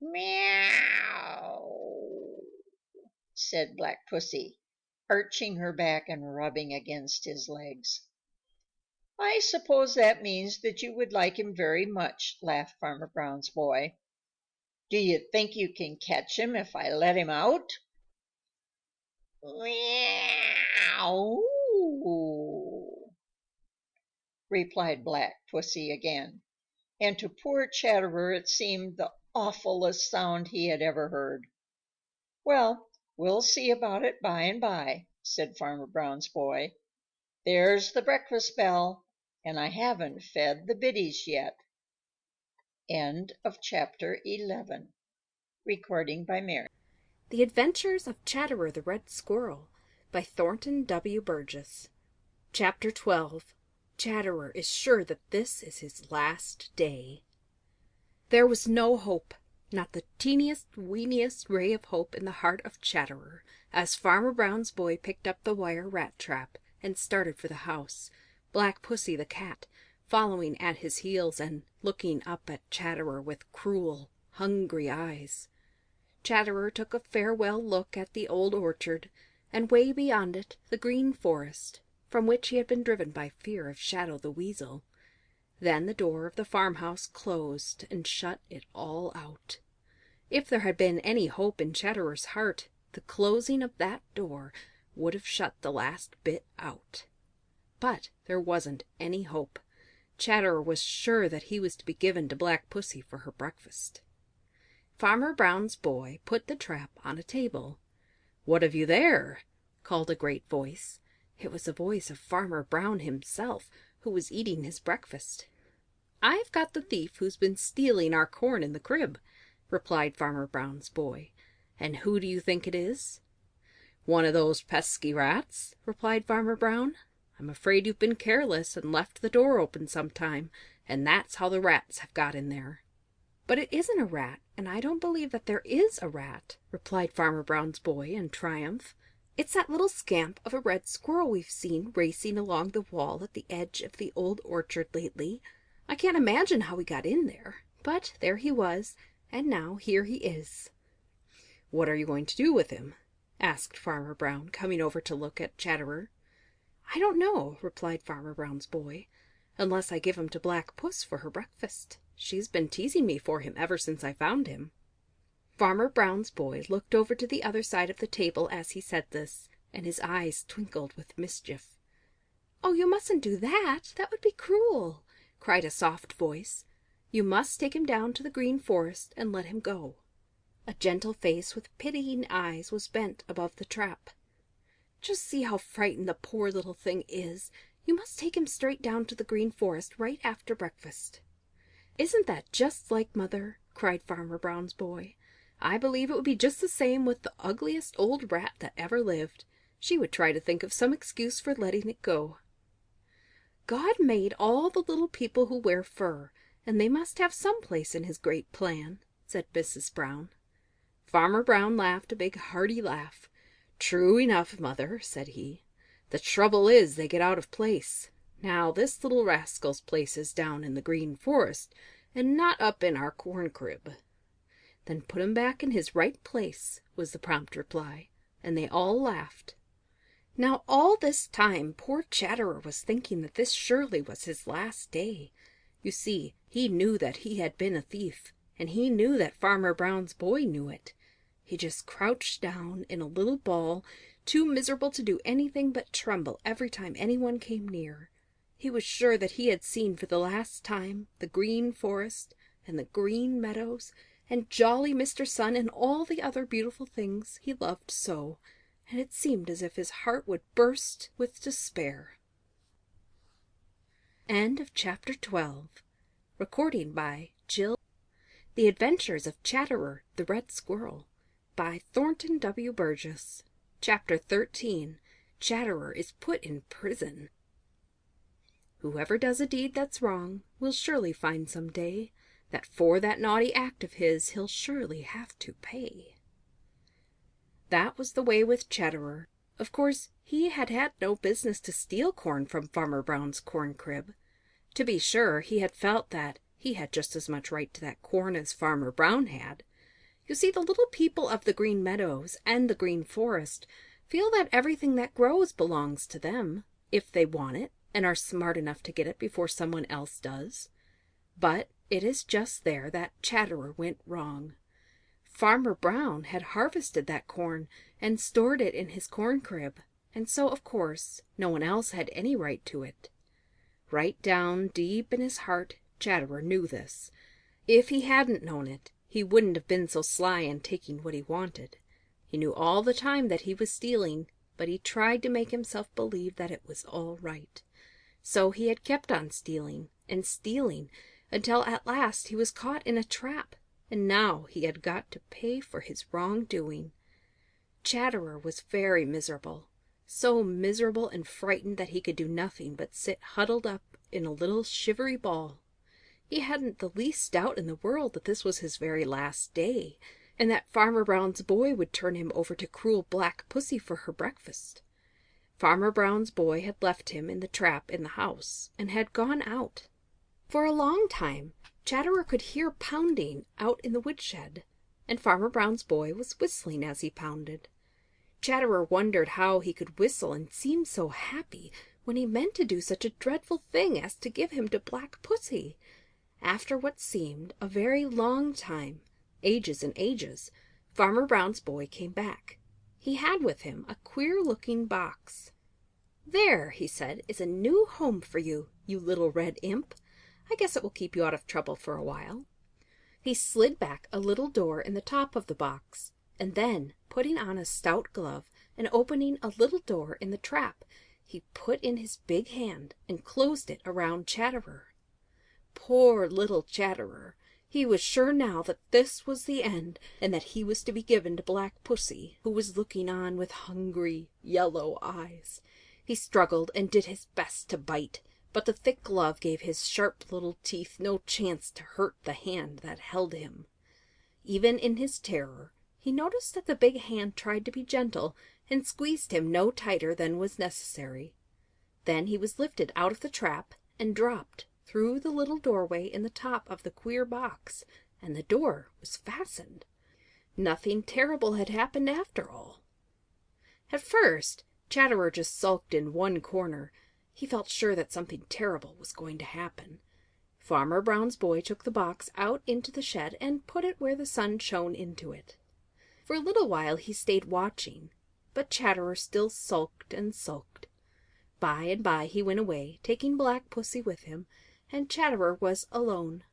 "Meow," said Black Pussy, arching her back and rubbing against his legs. "I suppose that means that you would like him very much," laughed Farmer Brown's boy. "Do you think you can catch him if I let him out?" "Meow," replied Black Pussy again, and to poor Chatterer it seemed the awfulest sound he had ever heard. "Well, we'll see about it by and by," said Farmer Brown's boy. "There's the breakfast bell, and I haven't fed the biddies yet." End of chapter 11. Recording by Mary. The Adventures of Chatterer the Red Squirrel by Thornton W. Burgess. Chapter 12. Chatterer is sure that this is his last day. There was no hope, not the teeniest, weeniest ray of hope in the heart of Chatterer, as Farmer Brown's boy picked up the wire rat trap and started for the house, Black Pussy the cat following at his heels and looking up at Chatterer with cruel, hungry eyes. Chatterer took a farewell look at the old orchard, and way beyond it the green forest, from which he had been driven by fear of Shadow the Weasel. Then the door of the farmhouse closed and shut it all out. If there had been any hope in Chatterer's heart, the closing of that door would have shut the last bit out. But there wasn't any hope. Chatterer was sure that he was to be given to Black Pussy for her breakfast. Farmer Brown's boy put the trap on a table. "What have you there?" called a great voice. It was the voice of Farmer Brown himself, who was eating his breakfast. "I've got the thief who's been stealing our corn in the crib," replied Farmer Brown's boy. "And who do you think it is?" "One of those pesky rats," replied Farmer Brown. "I'm afraid you've been careless and left the door open sometime, and that's how the rats have got in there." "But it isn't a rat, and I don't believe that there is a rat," replied Farmer Brown's boy in triumph. "It's that little scamp of a red squirrel we've seen racing along the wall at the edge of the old orchard lately. I can't imagine how he got in there, but there he was, and now here he is." "What are you going to do with him?" asked Farmer Brown, coming over to look at Chatterer. "I don't know," replied Farmer Brown's boy, "unless I give him to Black Puss for her breakfast. She's been teasing me for him ever since I found him." Farmer Brown's boy looked over to the other side of the table as he said this, and his eyes twinkled with mischief. "Oh, you mustn't do that! That would be cruel!" cried a soft voice. "You must take him down to the Green Forest and let him go." A gentle face with pitying eyes was bent above the trap. "Just see how frightened the poor little thing is. You must take him straight down to the Green Forest right after breakfast." "Isn't that just like Mother?" cried Farmer Brown's boy. "I believe it would be just the same with the ugliest old rat that ever lived. She would try to think of some excuse for letting it go." "God made all the little people who wear fur, and they must have some place in his great plan," said Mrs. Brown. Farmer Brown laughed a big hearty laugh. "True enough, Mother," said he. "The trouble is they get out of place. Now this little rascal's place is down in the Green Forest, and not up in our corn crib." "Then put him back in his right place," was the prompt reply, and they all laughed. Now all this time poor Chatterer was thinking that this surely was his last day. You see, he knew that he had been a thief, and he knew that Farmer Brown's boy knew it. He just crouched down in a little ball, too miserable to do anything but tremble every time anyone came near. He was sure that he had seen for the last time the Green Forest and the Green Meadows and jolly Mr. Sun and all the other beautiful things he loved so, and it seemed as if his heart would burst with despair. End of chapter 12. Recording by Jill. The Adventures of Chatterer the Red Squirrel by Thornton W. Burgess. Chapter 13. Chatterer is put in prison. Whoever does a deed that's wrong will surely find some day that for that naughty act of his he'll surely have to pay. That was the way with Chatterer. Of course, he had had no business to steal corn from Farmer Brown's corn crib. To be sure, he had felt that he had just as much right to that corn as Farmer Brown had. You see, the little people of the Green Meadows and the Green Forest feel that everything that grows belongs to them, if they want it and are smart enough to get it before someone else does. But it is just there that Chatterer went wrong. Farmer Brown had harvested that corn and stored it in his corn crib, and so, of course, no one else had any right to it. Right down deep in his heart, Chatterer knew this. If he hadn't known it, he wouldn't have been so sly in taking what he wanted. He knew all the time that he was stealing, but he tried to make himself believe that it was all right. So he had kept on stealing and stealing until at last he was caught in a trap, and now he had got to pay for his wrongdoing. Chatterer was very miserable, so miserable and frightened that he could do nothing but sit huddled up in a little shivery ball. He hadn't the least doubt in the world that this was his very last day, and that Farmer Brown's boy would turn him over to cruel Black Pussy for her breakfast. Farmer Brown's boy had left him in the trap in the house, and had gone out. For a long time Chatterer could hear pounding out in the woodshed, and Farmer Brown's boy was whistling as he pounded. Chatterer wondered how he could whistle and seem so happy when he meant to do such a dreadful thing as to give him to Black Pussy. After what seemed a very long time, ages and ages, Farmer Brown's boy came back. He had with him a queer-looking box. "There," he said, "is a new home for you, you little red imp. I guess it will keep you out of trouble for a while." He slid back a little door in the top of the box, and then, putting on a stout glove and opening a little door in the trap, he put in his big hand and closed it around Chatterer. Poor little Chatterer! He was sure now that this was the end, and that he was to be given to Black Pussy, who was looking on with hungry, yellow eyes. He struggled and did his best to bite, but the thick glove gave his sharp little teeth no chance to hurt the hand that held him. Even in his terror, he noticed that the big hand tried to be gentle and squeezed him no tighter than was necessary. Then he was lifted out of the trap and dropped through the little doorway in the top of the queer box, and the door was fastened. Nothing terrible had happened after all. At first, Chatterer just sulked in one corner. He felt sure that something terrible was going to happen. Farmer Brown's boy took the box out into the shed and put it where the sun shone into it. For a little while he stayed watching, but Chatterer still sulked and sulked. By and by he went away, taking Black Pussy with him, and Chatterer was alone.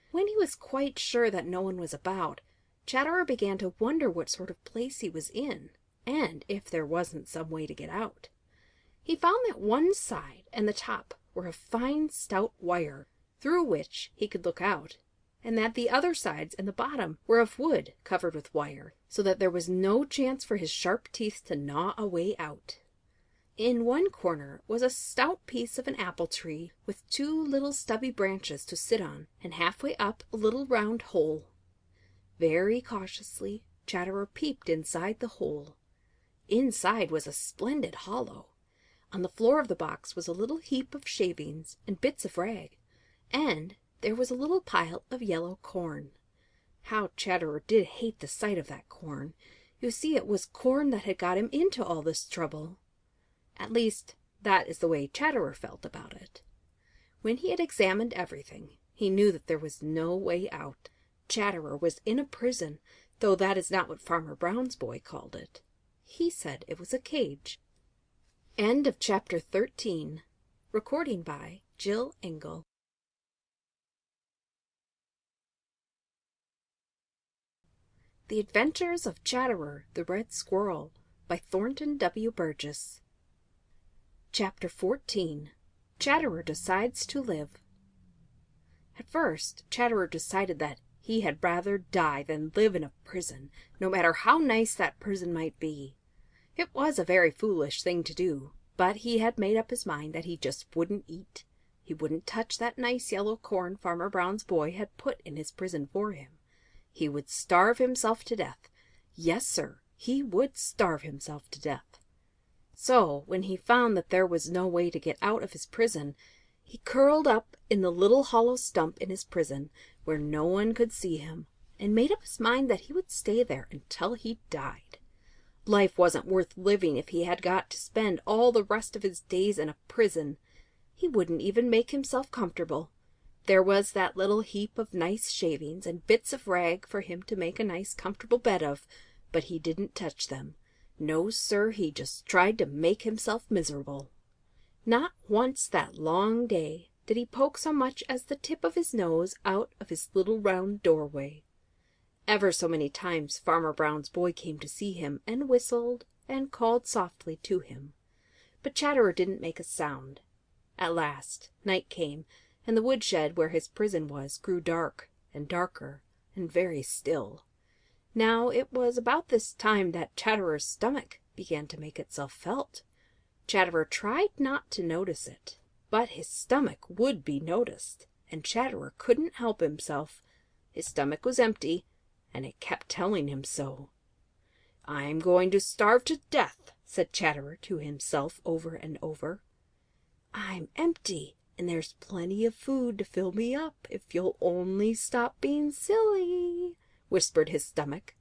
When he was quite sure that no one was about, Chatterer began to wonder what sort of place he was in, and if there wasn't some way to get out. He found that one side and the top were of fine stout wire, through which he could look out, and that the other sides and the bottom were of wood covered with wire, so that there was no chance for his sharp teeth to gnaw a way out. In one corner was a stout piece of an apple tree with two little stubby branches to sit on, and halfway up a little round hole. Very cautiously Chatterer peeped inside the hole. Inside was a splendid hollow. On the floor of the box was a little heap of shavings and bits of rag, and there was a little pile of yellow corn. How Chatterer did hate the sight of that corn! You see, it was corn that had got him into all this trouble. At least, that is the way Chatterer felt about it. When he had examined everything, he knew that there was no way out. Chatterer was in a prison, though that is not what Farmer Brown's boy called it. He said it was a cage. End of chapter 13. Recording by Jill Engel. The Adventures of Chatterer the Red Squirrel by Thornton W. Burgess. Chapter 14. Chatterer Decides to Live. At first, Chatterer decided that he had rather die than live in a prison, no matter how nice that prison might be. It was a very foolish thing to do, but he had made up his mind that he just wouldn't eat. He wouldn't touch that nice yellow corn Farmer Brown's boy had put in his prison for him. He would starve himself to death. Yes, sir, he would starve himself to death. So, when he found that there was no way to get out of his prison, he curled up in the little hollow stump in his prison, where no one could see him, and made up his mind that he would stay there until he died. Life wasn't worth living if he had got to spend all the rest of his days in a prison. He wouldn't even make himself comfortable. There was that little heap of nice shavings and bits of rag for him to make a nice comfortable bed of, but he didn't touch them. No, sir, he just tried to make himself miserable. Not once that long day did he poke so much as the tip of his nose out of his little round doorway. Ever so many times Farmer Brown's boy came to see him and whistled and called softly to him. But Chatterer didn't make a sound. At last night came, and the woodshed where his prison was grew dark and darker and very still. Now it was about this time that Chatterer's stomach began to make itself felt. Chatterer tried not to notice it, but his stomach would be noticed, and Chatterer couldn't help himself. His stomach was empty, and it kept telling him so. "I'm going to starve to death," said Chatterer to himself over and over. "I'm empty, and there's plenty of food to fill me up if you'll only stop being silly," whispered his stomach.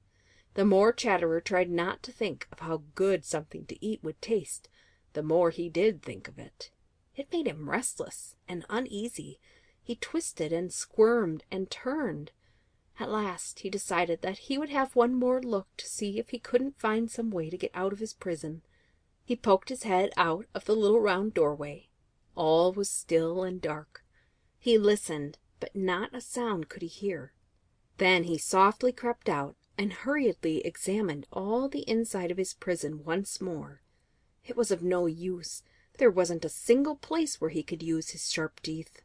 The more Chatterer tried not to think of how good something to eat would taste, the more he did think of it. It made him restless and uneasy. He twisted and squirmed and turned. At last he decided that he would have one more look to see if he couldn't find some way to get out of his prison. He poked his head out of the little round doorway. All was still and dark. He listened, but not a sound could he hear. Then he softly crept out and hurriedly examined all the inside of his prison once more. It was of no use. There wasn't a single place where he could use his sharp teeth.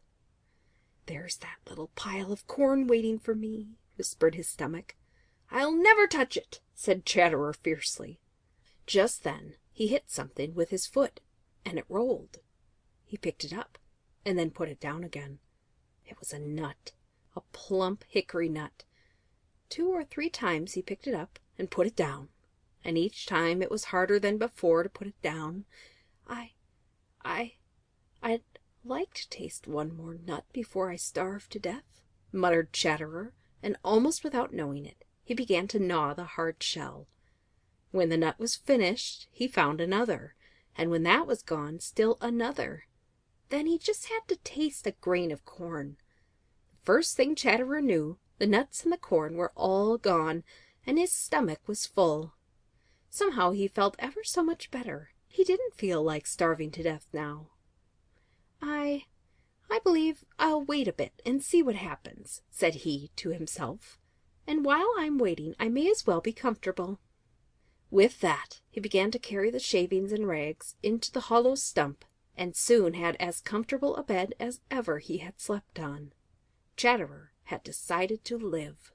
"There's that little pile of corn waiting for me," whispered his stomach. "I'll never touch it," said Chatterer fiercely. Just then he hit something with his foot, and it rolled. He picked it up, and then put it down again. It was a nut, a plump hickory nut. 2 or 3 times he picked it up and put it down, and each time it was harder than before to put it down. I'd like to taste one more nut before I starve to death," muttered Chatterer, and almost without knowing it, he began to gnaw the hard shell. When the nut was finished, he found another, and when that was gone, still another. Then he just had to taste a grain of corn. The first thing Chatterer knew, the nuts and the corn were all gone, and his stomach was full. Somehow he felt ever so much better. He didn't feel like starving to death now. I believe I'll wait a bit and see what happens," said he to himself. "And while I'm waiting, I may as well be comfortable." With that, he began to carry the shavings and rags into the hollow stump, and soon had as comfortable a bed as ever he had slept on. Chatterer had decided to live.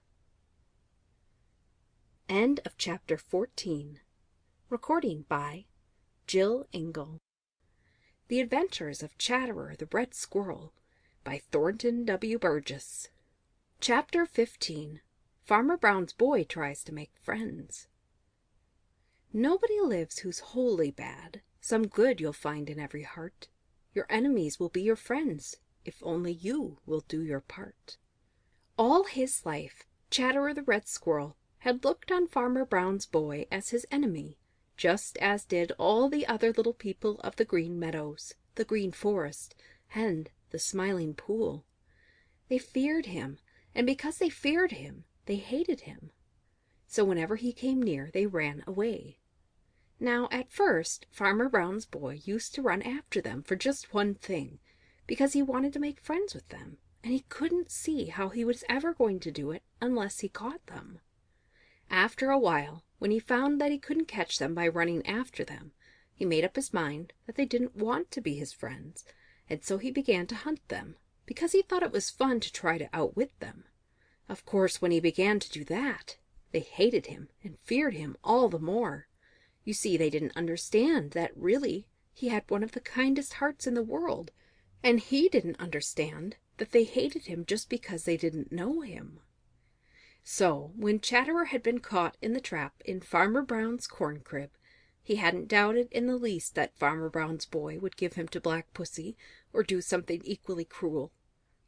End of chapter 14. Recording by Jill Ingle. The Adventures of Chatterer the Red Squirrel by Thornton W. Burgess. Chapter 15. Farmer Brown's Boy Tries to Make Friends. Nobody lives who's wholly bad. Some good you'll find in every heart. Your enemies will be your friends, if only you will do your part. All his life, Chatterer the Red Squirrel had looked on Farmer Brown's boy as his enemy, just as did all the other little people of the Green Meadows, the Green Forest, and the Smiling Pool. They feared him, and because they feared him, they hated him. So whenever he came near, they ran away. Now, at first, Farmer Brown's boy used to run after them for just one thing, because he wanted to make friends with them, and he couldn't see how he was ever going to do it unless he caught them. After a while, when he found that he couldn't catch them by running after them, he made up his mind that they didn't want to be his friends, and so he began to hunt them, because he thought it was fun to try to outwit them. Of course, when he began to do that, they hated him and feared him all the more. You see, they didn't understand that really he had one of the kindest hearts in the world, and he didn't understand that they hated him just because they didn't know him. So, when Chatterer had been caught in the trap in Farmer Brown's corn crib, he hadn't doubted in the least that Farmer Brown's boy would give him to Black Pussy or do something equally cruel.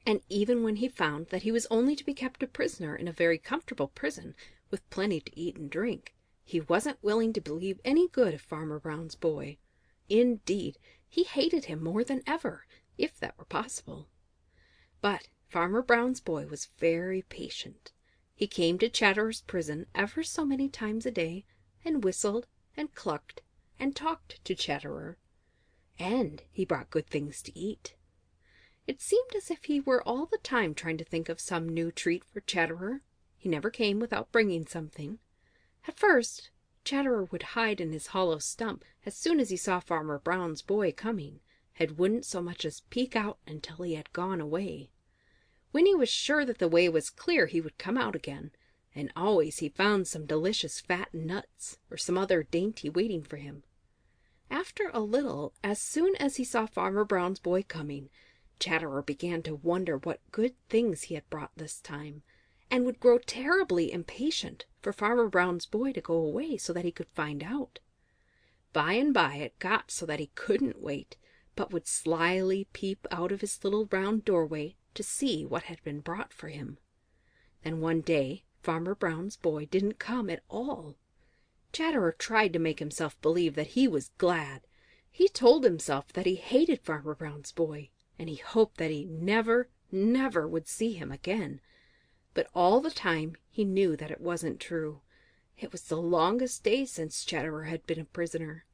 And even when he found that he was only to be kept a prisoner in a very comfortable prison with plenty to eat and drink, he wasn't willing to believe any good of Farmer Brown's boy. Indeed, he hated him more than ever, if that were possible. But Farmer Brown's boy was very patient. He came to Chatterer's prison ever so many times a day, and whistled and clucked and talked to Chatterer. And he brought good things to eat. It seemed as if he were all the time trying to think of some new treat for Chatterer. He never came without bringing something. At first, Chatterer would hide in his hollow stump as soon as he saw Farmer Brown's boy coming, and wouldn't so much as peek out until he had gone away. When he was sure that the way was clear, he would come out again, and always he found some delicious fat nuts or some other dainty waiting for him. After a little, as soon as he saw Farmer Brown's boy coming, Chatterer began to wonder what good things he had brought this time, and would grow terribly impatient for Farmer Brown's boy to go away so that he could find out. By and by it got so that he couldn't wait, but would slyly peep out of his little round doorway to see what had been brought for him. Then one day Farmer Brown's boy didn't come at all. Chatterer tried to make himself believe that he was glad. He told himself that he hated Farmer Brown's boy, and he hoped that he never, never would see him again. But all the time he knew that it wasn't true. It was the longest day since Chatterer had been a prisoner.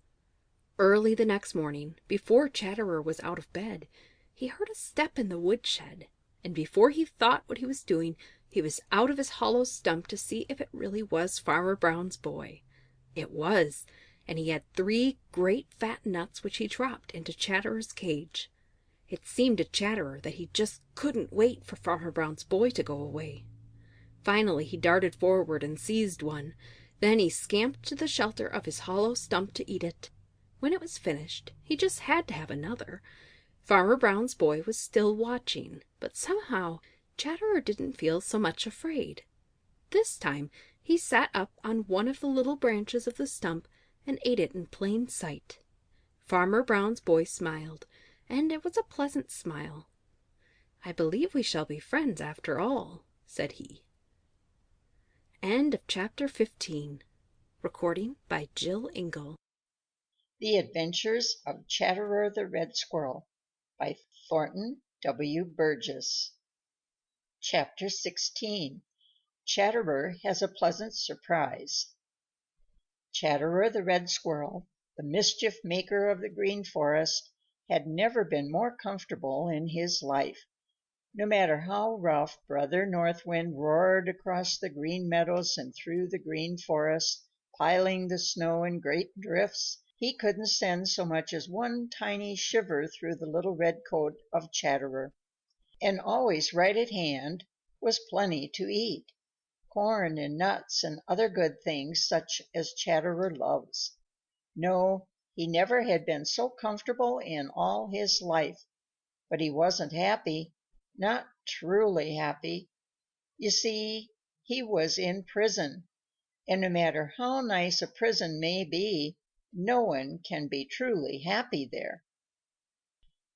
Early the next morning, before Chatterer was out of bed, he heard a step in the woodshed, and before he thought what he was doing, he was out of his hollow stump to see if it really was Farmer Brown's boy. It was, and he had 3 great fat nuts which he dropped into Chatterer's cage. It seemed to Chatterer that he just couldn't wait for Farmer Brown's boy to go away. Finally he darted forward and seized one. Then he scamped to the shelter of his hollow stump to eat it. When it was finished, he just had to have another. Farmer Brown's boy was still watching, but somehow Chatterer didn't feel so much afraid. This time he sat up on one of the little branches of the stump and ate it in plain sight. Farmer Brown's boy smiled, and it was a pleasant smile. "I believe we shall be friends after all," said he. End of chapter 15. Recording by Jill Ingle. The Adventures of Chatterer the Red Squirrel by Thornton W. Burgess. Chapter 16. Chatterer has a pleasant surprise. Chatterer the Red Squirrel, the mischief maker of the Green Forest, had never been more comfortable in his life. No matter how rough Brother North Wind roared across the Green Meadows and through the Green Forest, piling the snow in great drifts, he couldn't send so much as one tiny shiver through the little red coat of Chatterer. And always right at hand was plenty to eat, corn and nuts and other good things such as Chatterer loves. No, he never had been so comfortable in all his life, but he wasn't happy, not truly happy. You see, he was in prison, and no matter how nice a prison may be, no one can be truly happy there.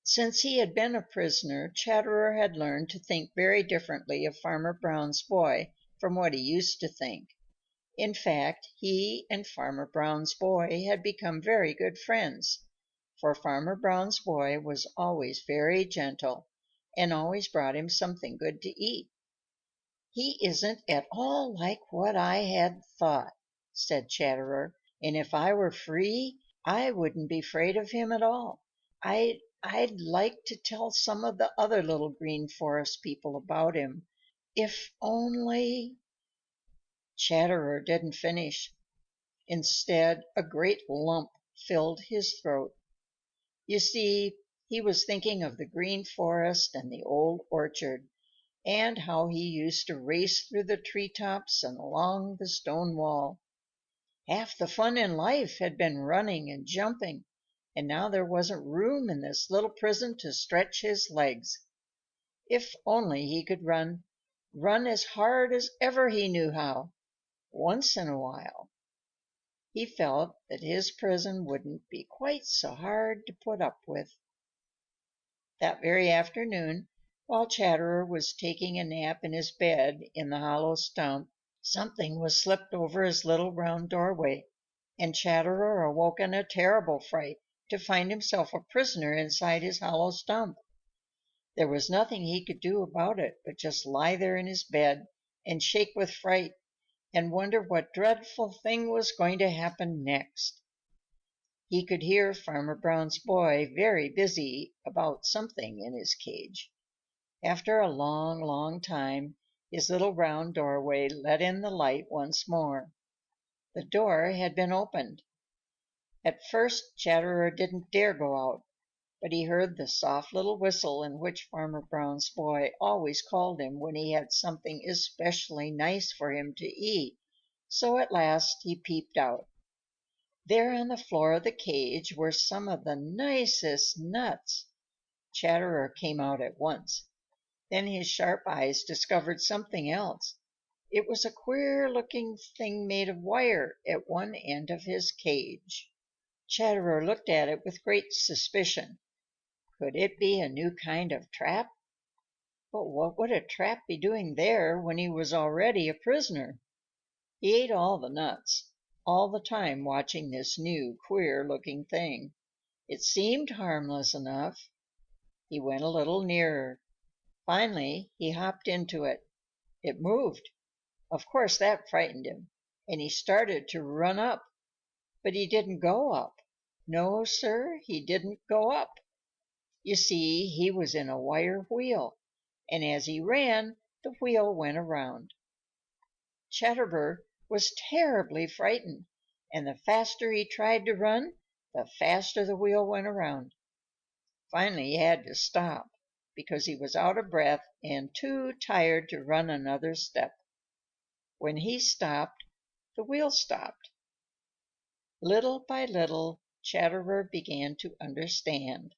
Since he had been a prisoner, Chatterer had learned to think very differently of Farmer Brown's boy from what he used to think. In fact, he and Farmer Brown's boy had become very good friends, for Farmer Brown's boy was always very gentle and always brought him something good to eat. "He isn't at all like what I had thought," said Chatterer, "and if I were free, I wouldn't be afraid of him at all. I'd like to tell some of the other little Green Forest people about him. If only—" Chatterer didn't finish. Instead, a great lump filled his throat. You see, he was thinking of the Green Forest and the Old Orchard, and how he used to race through the tree tops and along the stone wall. Half the fun in life had been running and jumping, and now there wasn't room in this little prison to stretch his legs. If only he could run as hard as ever he knew how, once in a while. He felt that his prison wouldn't be quite so hard to put up with. That very afternoon, while Chatterer was taking a nap in his bed in the hollow stump, something was slipped over his little round doorway, and Chatterer awoke in a terrible fright to find himself a prisoner inside his hollow stump. There was nothing he could do about it but just lie there in his bed and shake with fright and wonder what dreadful thing was going to happen next. He could hear Farmer Brown's boy very busy about something in his cage. After a long, long time, his little round doorway let in the light once more. The door had been opened. At first Chatterer didn't dare go out, but he heard the soft little whistle in which Farmer Brown's boy always called him when he had something especially nice for him to eat, so at last he peeped out. There on the floor of the cage were some of the nicest nuts. Chatterer came out at once. Then his sharp eyes discovered something else. It was a queer-looking thing made of wire at one end of his cage. Chatterer looked at it with great suspicion. Could it be a new kind of trap? But what would a trap be doing there when he was already a prisoner? He ate all the nuts, all the time watching this new, queer-looking thing. It seemed harmless enough. He went a little nearer. Finally he hopped into it. It moved. Of course that frightened him, and he started to run up. But he didn't go up. No, sir, he didn't go up. You see, he was in a wire wheel, and as he ran, the wheel went around. Chatterer was terribly frightened, and the faster he tried to run, the faster the wheel went around. Finally he had to stop because he was out of breath and too tired to run another step. When he stopped, the wheel stopped. Little by little, Chatterer began to understand.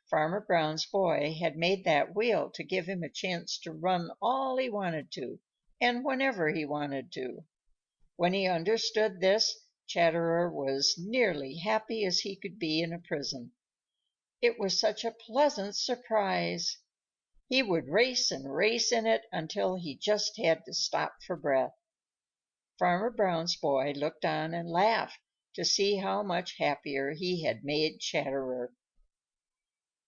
Farmer Brown's boy had made that wheel to give him a chance to run all he wanted to, and whenever he wanted to. When he understood this, Chatterer was nearly happy as he could be in a prison. It was such a pleasant surprise. He would race and race in it until he just had to stop for breath. Farmer Brown's boy looked on and laughed to see how much happier he had made Chatterer.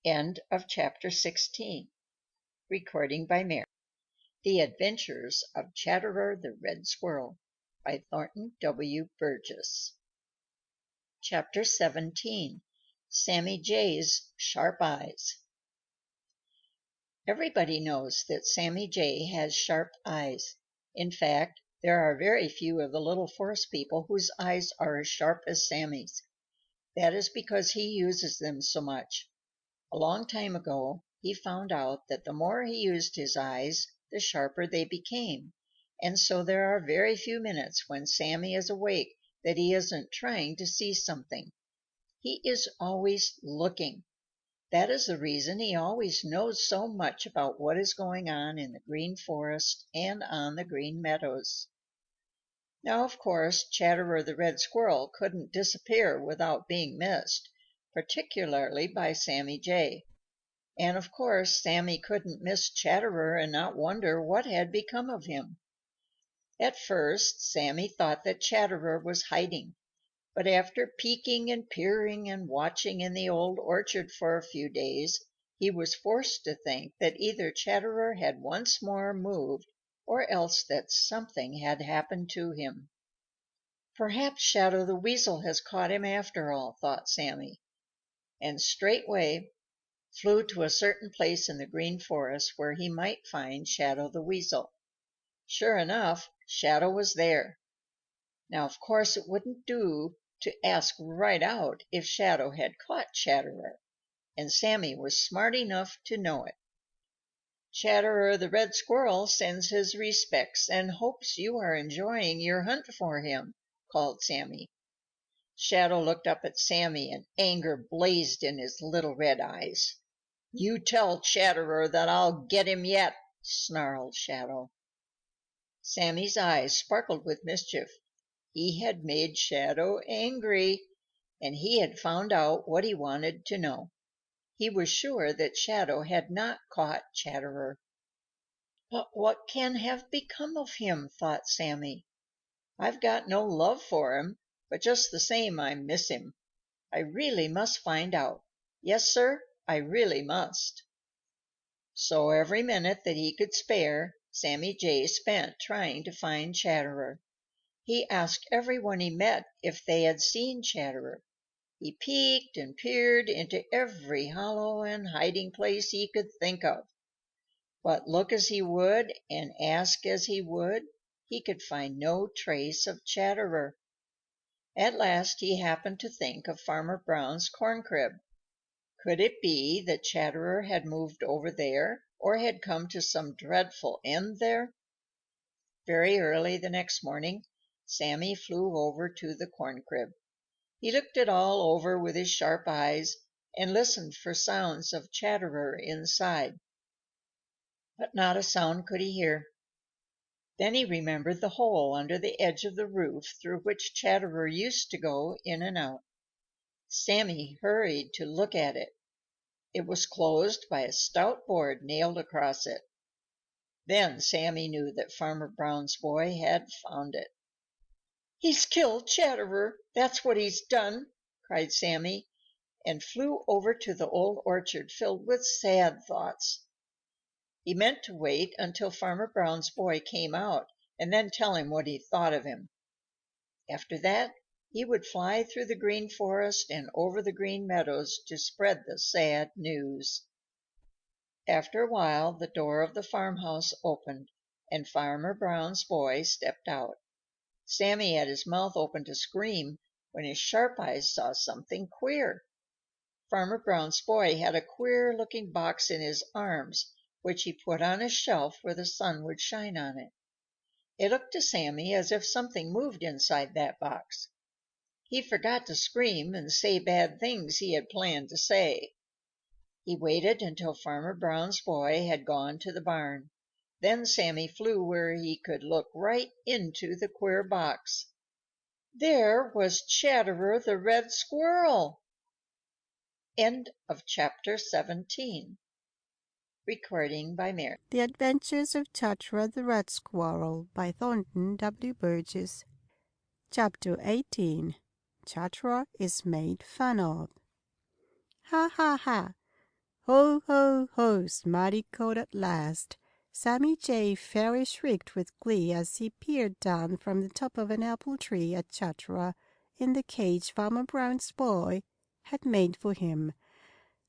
End of chapter 16. Recording by Mary. The Adventures of Chatterer the Red Squirrel by Thornton W. Burgess. Chapter 17. Sammy Jay's Sharp Eyes. Everybody knows that Sammy Jay has sharp eyes. In fact, there are very few of the little forest people whose eyes are as sharp as Sammy's. That is because he uses them so much. A long time ago, he found out that the more he used his eyes, the sharper they became, and so there are very few minutes when Sammy is awake that he isn't trying to see something. He is always looking. That is the reason he always knows so much about what is going on in the Green Forest and on the Green Meadows. Now, of course, Chatterer the Red Squirrel couldn't disappear without being missed, particularly by Sammy Jay. And of course, Sammy couldn't miss Chatterer and not wonder what had become of him. At first, Sammy thought that Chatterer was hiding, but after peeking and peering and watching in the old orchard for a few days, he was forced to think that either Chatterer had once more moved or else that something had happened to him. Perhaps Shadow the Weasel has caught him after all, thought Sammy, and straightway flew to a certain place in the Green Forest where he might find Shadow the Weasel. Sure enough, Shadow was there. Now, of course, it wouldn't do to ask right out if Shadow had caught Chatterer, and Sammy was smart enough to know it. "Chatterer the Red Squirrel sends his respects and hopes you are enjoying your hunt for him," called Sammy. Shadow looked up at Sammy and anger blazed in his little red eyes. "You tell Chatterer that I'll get him yet," snarled Shadow. Sammy's eyes sparkled with mischief. He had made Shadow angry, and he had found out what he wanted to know. He was sure that Shadow had not caught Chatterer. "But what can have become of him?" thought Sammy. "I've got no love for him, but just the same I miss him. I really must find out. Yes, sir, I really must." So every minute that he could spare, Sammy Jay spent trying to find Chatterer. He asked every one he met if they had seen Chatterer. He peeked and peered into every hollow and hiding place he could think of. But look as he would and ask as he would, he could find no trace of Chatterer. At last he happened to think of Farmer Brown's corn crib. Could it be that Chatterer had moved over there, or had come to some dreadful end there? Very early the next morning, Sammy flew over to the corn crib. He looked it all over with his sharp eyes and listened for sounds of Chatterer inside. But not a sound could he hear. Then he remembered the hole under the edge of the roof through which Chatterer used to go in and out. Sammy hurried to look at it. It was closed by a stout board nailed across it. Then Sammy knew that Farmer Brown's boy had found it. "He's killed Chatterer, that's what he's done!" cried Sammy, and flew over to the old orchard filled with sad thoughts. He meant to wait until Farmer Brown's boy came out and then tell him what he thought of him. After that, he would fly through the Green Forest and over the Green Meadows to spread the sad news. After a while, the door of the farmhouse opened, and Farmer Brown's boy stepped out. Sammy had his mouth open to scream when his sharp eyes saw something queer. Farmer Brown's boy had a queer-looking box in his arms, which he put on a shelf where the sun would shine on it. It looked to Sammy as if something moved inside that box. He forgot to scream and say bad things he had planned to say. He waited until Farmer Brown's boy had gone to the barn. Then Sammy flew where he could look right into the queer box. There was Chatterer the Red Squirrel! End of chapter 17. Recording by Mary. The Adventures of Chatterer the Red Squirrel by Thornton W. Burgess. Chapter 18. Chatterer is made fun of. Ha ha ha! Ho ho ho! Smarty caught at last. Sammy Jay fairly shrieked with glee as he peered down from the top of an apple tree at Chatterer in the cage Farmer Brown's boy had made for him.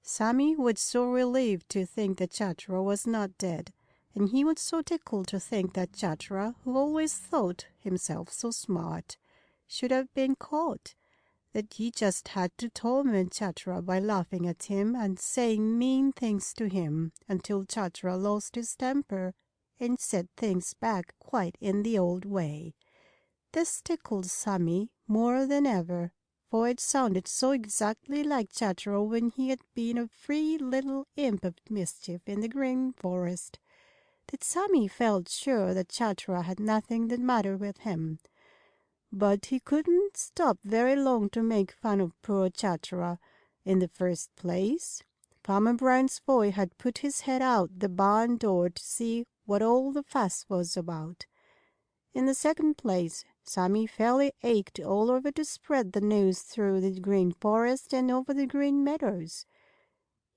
Sammy was so relieved to think that Chatterer was not dead, and he was so tickled to think that Chatterer, who always thought himself so smart, should have been caught, that he just had to torment Chatterer by laughing at him and saying mean things to him until Chatterer lost his temper and said things back quite in the old way. This tickled Sammy more than ever, for it sounded so exactly like Chatterer when he had been a free little imp of mischief in the Green Forest, that Sammy felt sure that Chatterer had nothing the matter with him. But he couldn't stop very long to make fun of poor Chatterer. In the first place, Farmer Brown's boy had put his head out the barn door to see what all the fuss was about. In the second place, Sammy fairly ached all over to spread the news through the Green Forest and over the Green Meadows.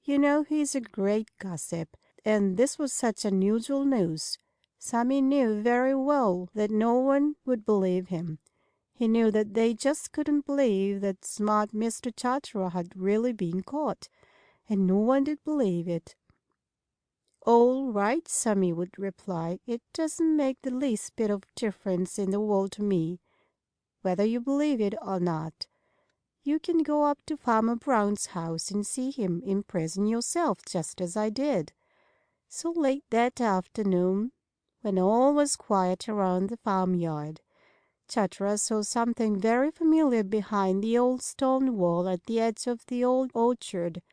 You know he's a great gossip, and this was such unusual news. Sammy knew very well that no one would believe him. He knew that they just couldn't believe that smart Mr. Chatterer had really been caught, and no one did believe it. "All right," Sammy would reply. "It doesn't make the least bit of difference in the world to me, whether you believe it or not. You can go up to Farmer Brown's house and see him in prison yourself, just as I did." So late that afternoon, when all was quiet around the farmyard, Chatterer saw something very familiar behind the old stone wall at the edge of the old orchard.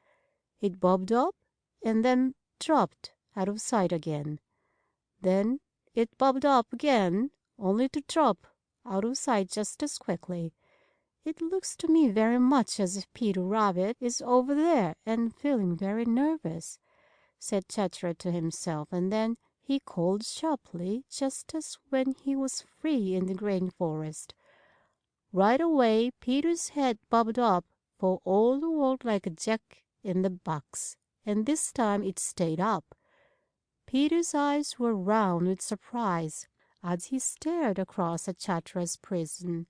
It bobbed up and then dropped out of sight again. Then it bobbed up again, only to drop out of sight just as quickly. "It looks to me very much as if Peter Rabbit is over there and feeling very nervous," said Chatterer to himself, and then he called sharply, just as when he was free in the Green Forest. Right away Peter's head bobbed up for all the world like a jack in the box, and this time it stayed up. Peter's eyes were round with surprise as he stared across at Chatterer's prison.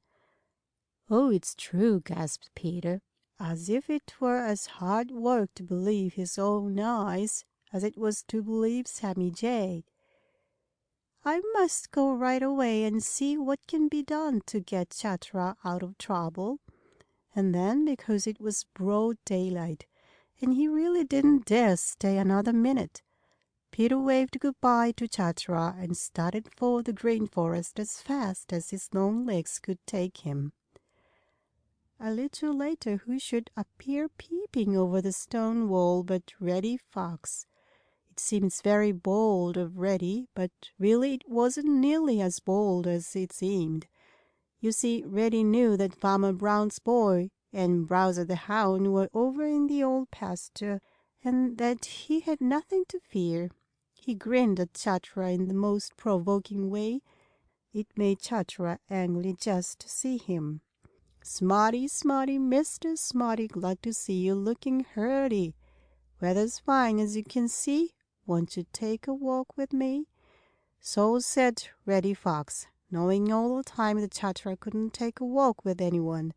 "Oh, it's true," gasped Peter, as if it were as hard work to believe his own eyes as it was to believe Sammy Jay. "I must go right away and see what can be done to get Chatterer out of trouble." And then, because it was broad daylight, and he really didn't dare stay another minute, Peter waved good-bye to Chatterer and started for the Green Forest as fast as his long legs could take him. A little later who should appear peeping over the stone wall but Reddy Fox. It seems very bold of Reddy, but really it wasn't nearly as bold as it seemed. You see, Reddy knew that Farmer Brown's boy and Browser the Hound were over in the old pasture, and that he had nothing to fear. He grinned at Chatterer in the most provoking way. It made Chatterer angry just to see him. "Smarty, Smarty, Mr. Smarty, glad to see you looking hearty. Weather's fine, as you can see. Won't you take a walk with me?" So said Reddy Fox, knowing all the time that Chatterer couldn't take a walk with anyone.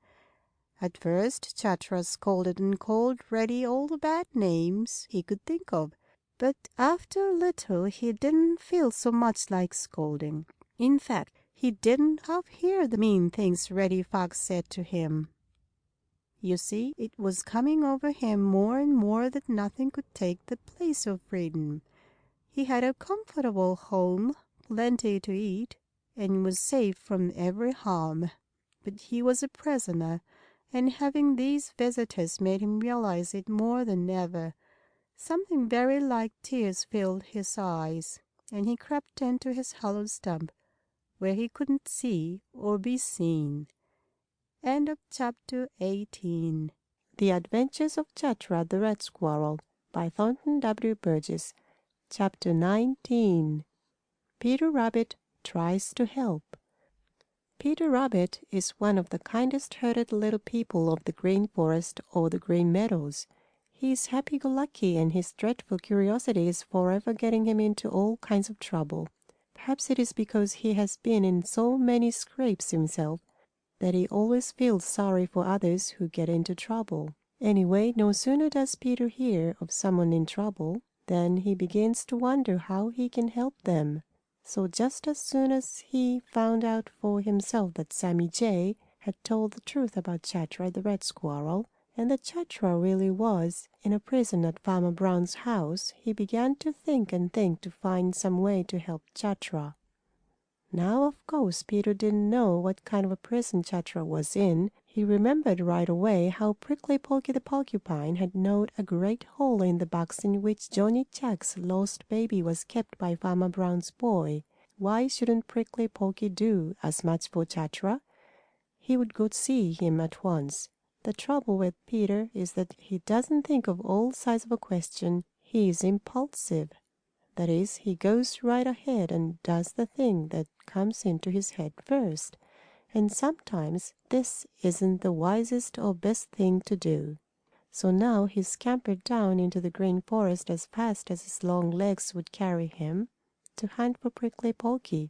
At first Chatterer scolded and called Reddy all the bad names he could think of, but after a little he didn't feel so much like scolding. In fact, he didn't half hear the mean things Reddy Fox said to him. You see, it was coming over him more and more that nothing could take the place of freedom. He had a comfortable home, plenty to eat, and was safe from every harm. But he was a prisoner, and having these visitors made him realize it more than ever. Something very like tears filled his eyes, and he crept into his hollow stump, where he couldn't see or be seen. End of chapter 18. The Adventures of Chatterer the Red Squirrel by Thornton W. Burgess. Chapter 19. Peter Rabbit Tries to Help. Peter Rabbit is one of the kindest-hearted little people of the Green Forest or the Green Meadows. He is happy-go-lucky, and his dreadful curiosity is forever getting him into all kinds of trouble. Perhaps it is because he has been in so many scrapes himself that he always feels sorry for others who get into trouble. Anyway, no sooner does Peter hear of someone in trouble than he begins to wonder how he can help them. So just as soon as he found out for himself that Sammy Jay had told the truth about Chatterer the Red Squirrel, and that Chatterer really was in a prison at Farmer Brown's house, he began to think and think to find some way to help Chatterer. Now, of course, Peter didn't know what kind of a prison Chatterer was in. He remembered right away how Prickly Porky the Porcupine had gnawed a great hole in the box in which Johnny Chuck's lost baby was kept by Farmer Brown's boy. Why shouldn't Prickly Porky do as much for Chatterer? He would go see him at once. The trouble with Peter is that he doesn't think of all sides of a question. He is impulsive. That is, he goes right ahead and does the thing that comes into his head first, and sometimes this isn't the wisest or best thing to do. So now he scampered down into the Green Forest as fast as his long legs would carry him to hunt for Prickly Porky.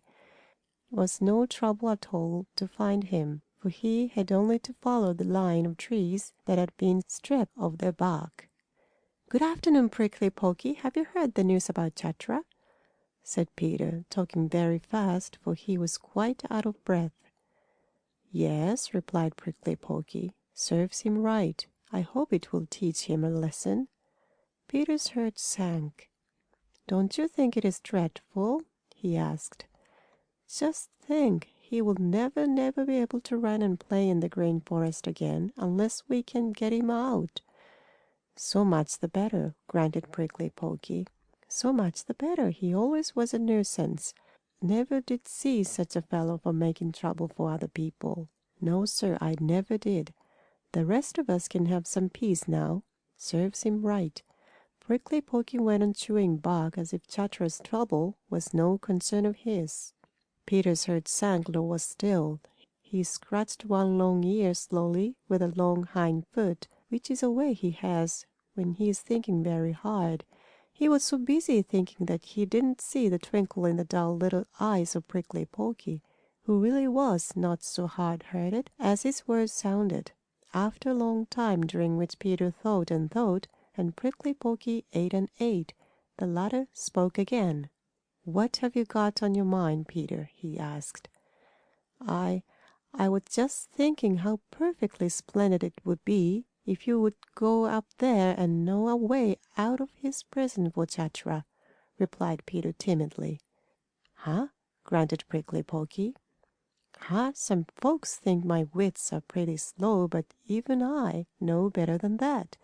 It was no trouble at all to find him, for he had only to follow the line of trees that had been stripped of their bark. "Good afternoon, Prickly Porky. Have you heard the news about Chatterer?" said Peter, talking very fast, for he was quite out of breath. "Yes," replied Prickly Porky. "Serves him right. I hope it will teach him a lesson." Peter's heart sank. "Don't you think it is dreadful?" he asked. "Just think, he will never be able to run and play in the Green Forest again unless we can get him out." "So much the better," grunted Prickly Porky. "So much the better. He always was a nuisance. Never did see such a fellow for making trouble for other people. No, sir, I never did. The rest of us can have some peace now. Serves him right." Prickly Porky went on chewing bark as if Chatterer's trouble was no concern of his. Peter's heart sank lower still. He scratched one long ear slowly with a long hind foot, which is a way he has when he is thinking very hard. He was so busy thinking that he didn't see the twinkle in the dull little eyes of Prickly Porky, who really was not so hard-hearted as his words sounded. After a long time, during which Peter thought and thought, and Prickly Porky ate and ate, the latter spoke again. "What have you got on your mind, Peter?" he asked. I was just thinking how perfectly splendid it would be if you would go up there and gnaw a way out of his prison for Chatterer," replied Peter timidly. "Huh?" grunted Prickly Porky. "Huh? Some folks think my wits are pretty slow, but even I know better than that.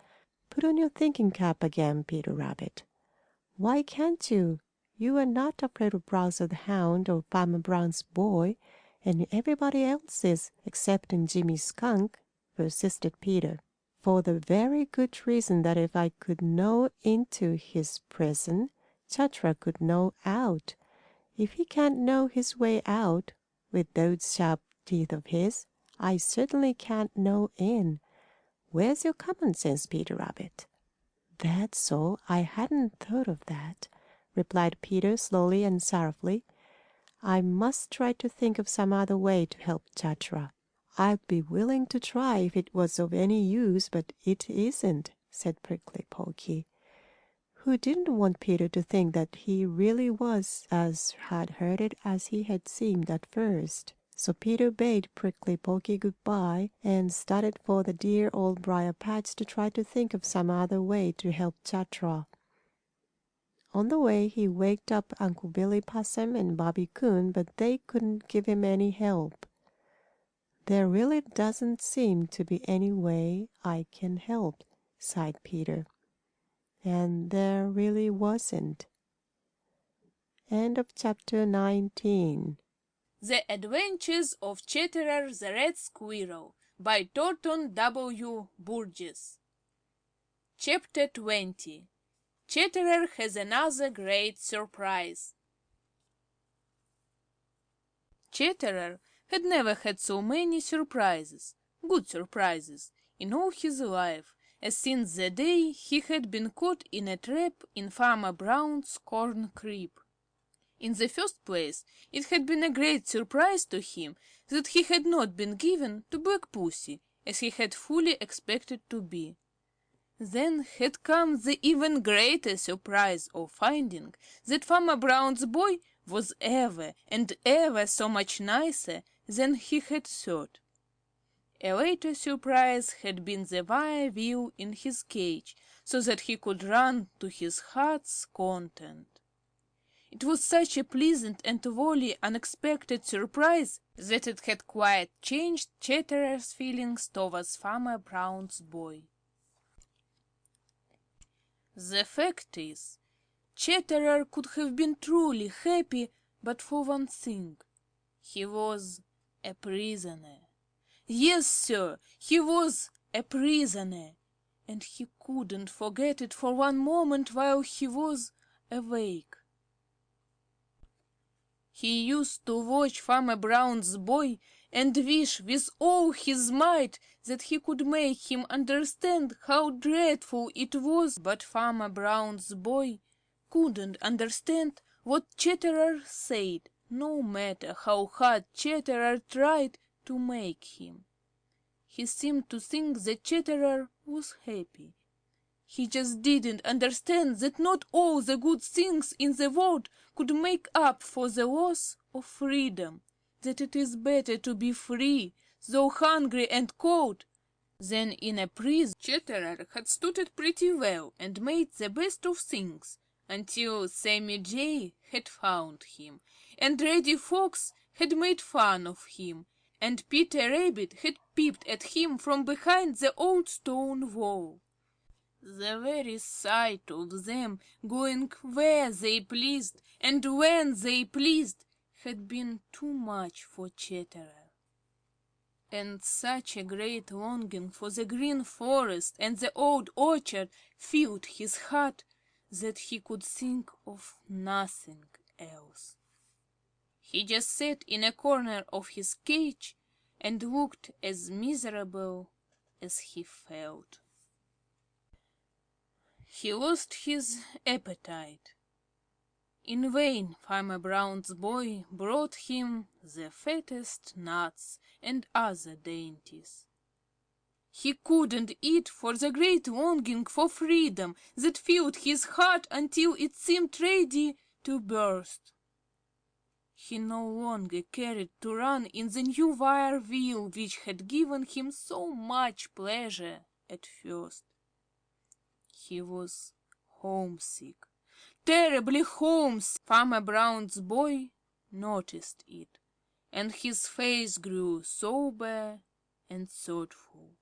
Put on your thinking cap again, Peter Rabbit. Why can't you? You are not afraid of Browser the Hound or Farmer Brown's boy, and everybody else is, excepting Jimmy Skunk," persisted Peter. "For the very good reason that if I could gnaw into his prison, Chatterer could gnaw out. If he can't gnaw his way out with those sharp teeth of his, I certainly can't gnaw in. Where's your common sense, Peter Rabbit?" "That's so. I hadn't thought of that," replied Peter slowly and sorrowfully. "I must try to think of some other way to help Chatterer." "I'd be willing to try if it was of any use, but it isn't," said Prickly Porky, who didn't want Peter to think that he really was as hard-hearted as he had seemed at first. So Peter bade Prickly Porky goodbye and started for the dear Old Briar patch to try to think of some other way to help Chatterer. On the way he waked up Uncle Billy Possum and Bobby Coon, but they couldn't give him any help. "There really doesn't seem to be any way I can help," sighed Peter. And there really wasn't. End of chapter 19. The Adventures of Chatterer the Red Squirrel by Thornton W. Burgess. Chapter 20. Chatterer has another great surprise. Chatterer had never had so many surprises, good surprises, in all his life, as since the day he had been caught in a trap in Farmer Brown's corn crib. In the first place, it had been a great surprise to him that he had not been given to Black Pussy, as he had fully expected to be. Then had come the even greater surprise of finding that Farmer Brown's boy was ever and ever so much nicer than he had thought. A later surprise had been the wire wheel in his cage, so that he could run to his heart's content. It was such a pleasant and wholly unexpected surprise that it had quite changed Chatterer's feelings towards Farmer Brown's boy. The fact is, Chatterer could have been truly happy but for one thing. He was a prisoner. Yes, sir, he was a prisoner, and he couldn't forget it for one moment while he was awake. He used to watch Farmer Brown's boy and wish with all his might that he could make him understand how dreadful it was, but Farmer Brown's boy couldn't understand what Chatterer said, no matter how hard Chatterer tried to make him. He seemed to think that Chatterer was happy. He just didn't understand that not all the good things in the world could make up for the loss of freedom, that it is better to be free, though hungry and cold, than in a prison. Chatterer had stood it pretty well and made the best of things, until Sammy Jay had found him, and Reddy Fox had made fun of him, and Peter Rabbit had peeped at him from behind the old stone wall. The very sight of them going where they pleased and when they pleased had been too much for Chatterer. And such a great longing for the Green Forest and the Old Orchard filled his heart that he could think of nothing else. He just sat in a corner of his cage and looked as miserable as he felt. He lost his appetite. In vain Farmer Brown's boy brought him the fattest nuts and other dainties. He couldn't eat for the great longing for freedom that filled his heart until it seemed ready to burst. He no longer cared to run in the new wire wheel which had given him so much pleasure at first. He was homesick, terribly homesick. Farmer Brown's boy noticed it, and his face grew sober and thoughtful.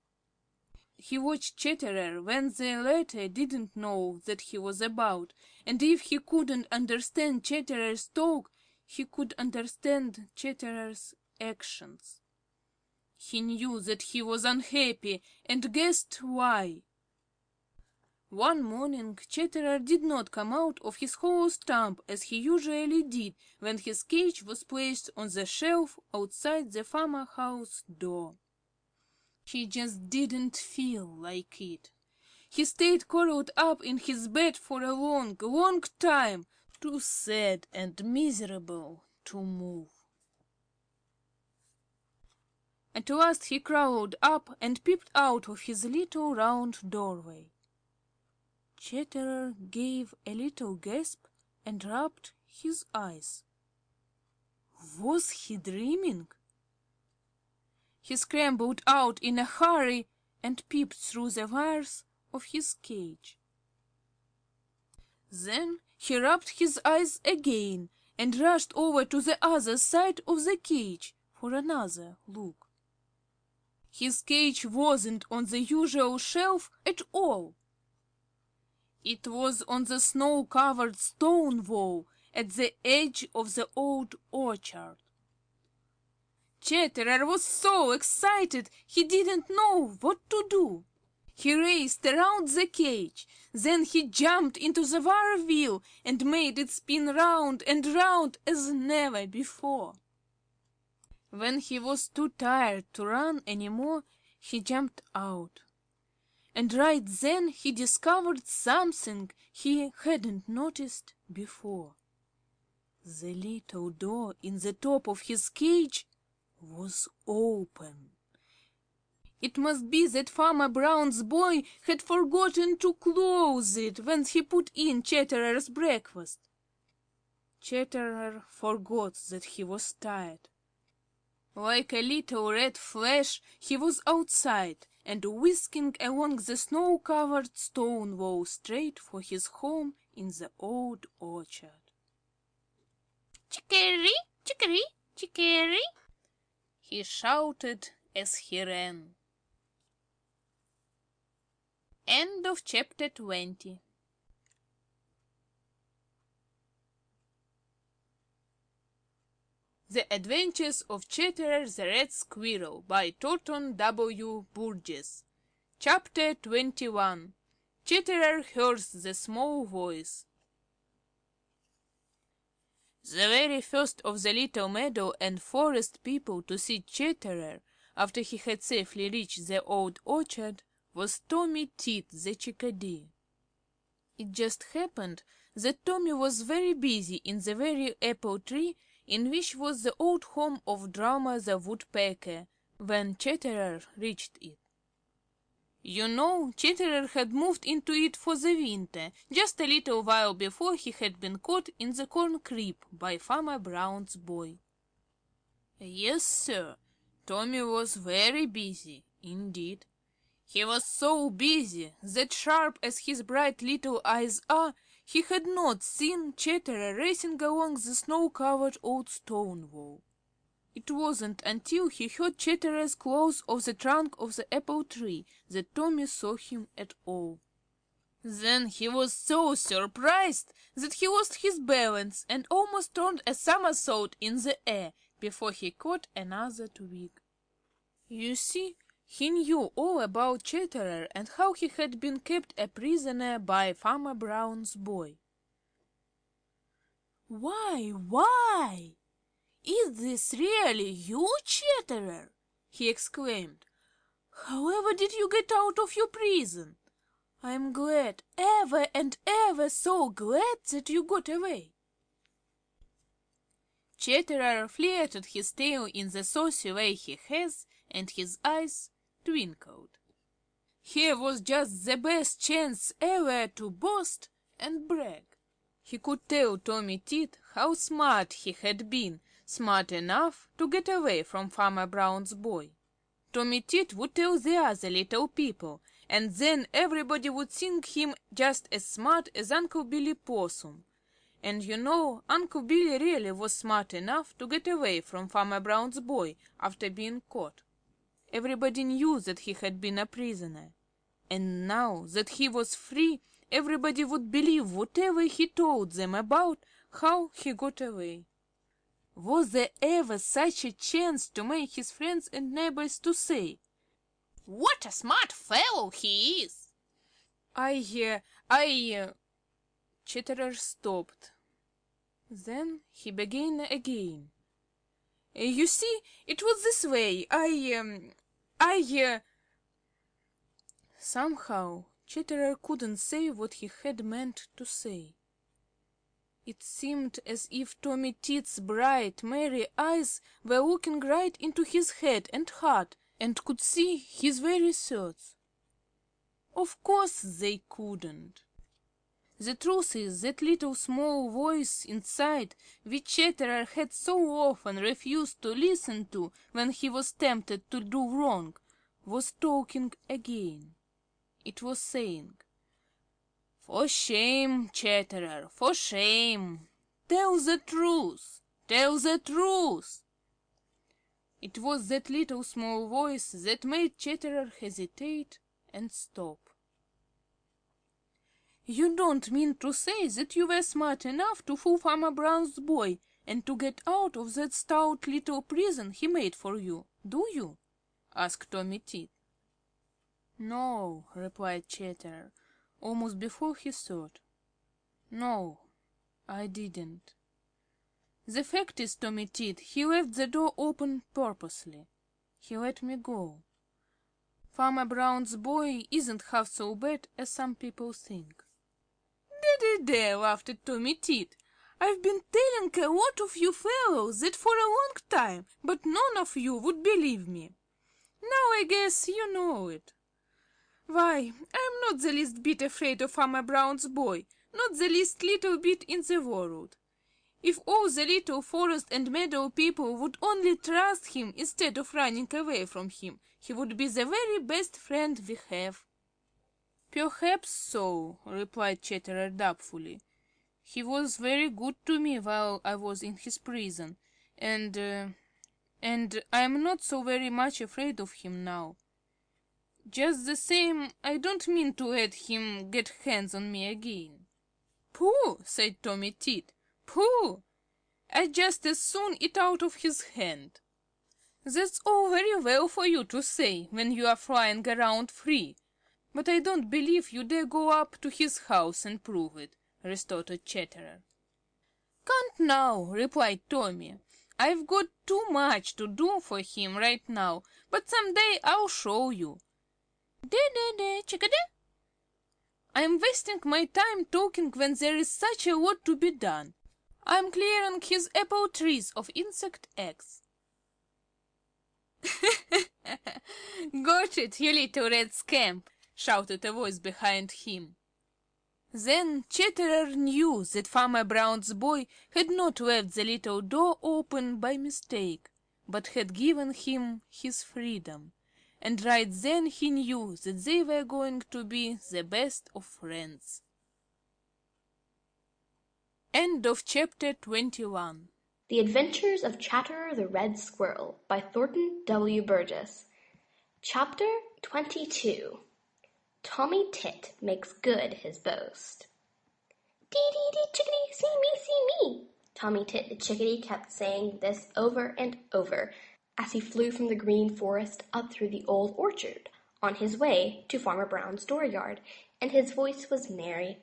He watched Chatterer when the latter didn't know that he was about, and if he couldn't understand Chatterer's talk, he could understand Chatterer's actions. He knew that he was unhappy and guessed why. One morning Chatterer did not come out of his hollow stump as he usually did when his cage was placed on the shelf outside the farmhouse door. He just didn't feel like it. He stayed curled up in his bed for a long, long time, too sad and miserable to move. At last he crawled up and peeped out of his little round doorway. Chatterer gave a little gasp and rubbed his eyes. Was he dreaming? He scrambled out in a hurry and peeped through the wires of his cage. Then he rubbed his eyes again and rushed over to the other side of the cage for another look. His cage wasn't on the usual shelf at all. It was on the snow-covered stone wall at the edge of the old orchard. Chatterer was so excited he didn't know what to do. He raced around the cage. Then he jumped into the wire wheel and made it spin round and round as never before. When he was too tired to run any more, he jumped out. And right then he discovered something he hadn't noticed before. The little door in the top of his cage was open. It must be that Farmer Brown's boy had forgotten to close it when he put in Chatterer's breakfast. Chatterer forgot that he was tired. Like a little red flash, he was outside and whisking along the snow-covered stone wall straight for his home in the old orchard. "Chicory, chicory, chicory!" he shouted as he ran. End of chapter 20. The Adventures of Chatterer the Red Squirrel by Thornton W. Burgess. Chapter 21. Chatterer Hears the Small Voice. The very first of the little meadow and forest people to see Chatterer, after he had safely reached the old orchard, was Tommy Tit the Chickadee. It just happened that Tommy was very busy in the very apple tree in which was the old home of Drummer the Woodpecker, when Chatterer reached it. You know, Chatterer had moved into it for the winter, just a little while before he had been caught in the corn crib by Farmer Brown's boy. Yes, sir, Tommy was very busy indeed. He was so busy that, sharp as his bright little eyes are, he had not seen Chatterer racing along the snow-covered old stone wall. It wasn't until he heard Chatterer's claws off the trunk of the apple tree that Tommy saw him at all. Then he was so surprised that he lost his balance and almost turned a somersault in the air before he caught another twig. You see, he knew all about Chatterer and how he had been kept a prisoner by Farmer Brown's boy. Why? Is this really you, Chatterer?" he exclaimed. "However did you get out of your prison? I'm glad, ever and ever so glad that you got away." Chatterer flirted his tail in the saucy way he has, and his eyes twinkled. Here was just the best chance ever to boast and brag. He could tell Tommy Tit how smart he had been, smart enough to get away from Farmer Brown's boy. Tommy Tit would tell the other little people, and then everybody would think him just as smart as Uncle Billy Possum. And you know, Uncle Billy really was smart enough to get away from Farmer Brown's boy after being caught. Everybody knew that he had been a prisoner. And now that he was free, everybody would believe whatever he told them about how he got away. Was there ever such a chance to make his friends and neighbors to say, "What a smart fellow he is"? Chatterer stopped. Then he began again. You see, it was this way. Somehow Chatterer couldn't say what he had meant to say. It seemed as if Tommy Tit's bright, merry eyes were looking right into his head and heart and could see his very thoughts. Of course they couldn't. The truth is that little small voice inside, which Chatterer had so often refused to listen to when he was tempted to do wrong, was talking again. It was saying, "For shame, Chatterer, for shame! Tell the truth! Tell the truth!" It was that little small voice that made Chatterer hesitate and stop. "You don't mean to say that you were smart enough to fool Farmer Brown's boy and to get out of that stout little prison he made for you, do you?" asked Tommy Tit. "No," replied Chatterer, almost before he thought. "No, I didn't. The fact is, Tommy Tit, he left the door open purposely. He let me go. Farmer Brown's boy isn't half so bad as some people think." "Da-da-da," laughed Tommy Tit. "I've been telling a lot of you fellows that for a long time, but none of you would believe me. Now I guess you know it. Why, I'm not the least bit afraid of Farmer Brown's boy, not the least little bit in the world. If all the little forest and meadow people would only trust him instead of running away from him, he would be the very best friend we have." "Perhaps so," replied Chatterer doubtfully. "He was very good to me while I was in his prison, and I'm not so very much afraid of him now. Just the same, I don't mean to let him get hands on me again." "Pooh!" said Tommy Tit. "Pooh! I'd just as soon eat out of his hand." "That's all very well for you to say when you are flying around free, but I don't believe you dare go up to his house and prove it," retorted Chatterer. "Can't now," replied Tommy. "I've got too much to do for him right now, but some day I'll show you. Da-da-da, chickadee! I'm wasting my time talking when there is such a lot to be done. I'm clearing his apple trees of insect eggs." "Got it, you little red scamp!" shouted a voice behind him. Then Chatterer knew that Farmer Brown's boy had not left the little door open by mistake, but had given him his freedom. And right then he knew that they were going to be the best of friends. End of chapter 21. The Adventures of Chatterer the Red Squirrel by Thornton W. Burgess. Chapter 22. Tommy Tit Makes Good His Boast. "Dee-dee-dee, chickadee, see me!" Tommy Tit the chickadee kept saying this over and over as he flew from the Green Forest up through the Old Orchard on his way to Farmer Brown's dooryard, and his voice was merry.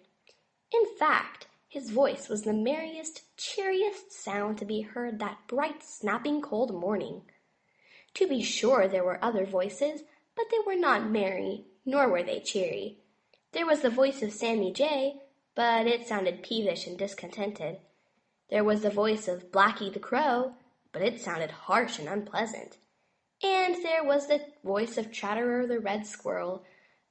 In fact, his voice was the merriest, cheeriest sound to be heard that bright, snapping, cold morning. To be sure, there were other voices, but they were not merry, nor were they cheery. There was the voice of Sammy Jay, but it sounded peevish and discontented. There was the voice of Blacky the Crow, but it sounded harsh and unpleasant. And there was the voice of Chatterer the Red Squirrel,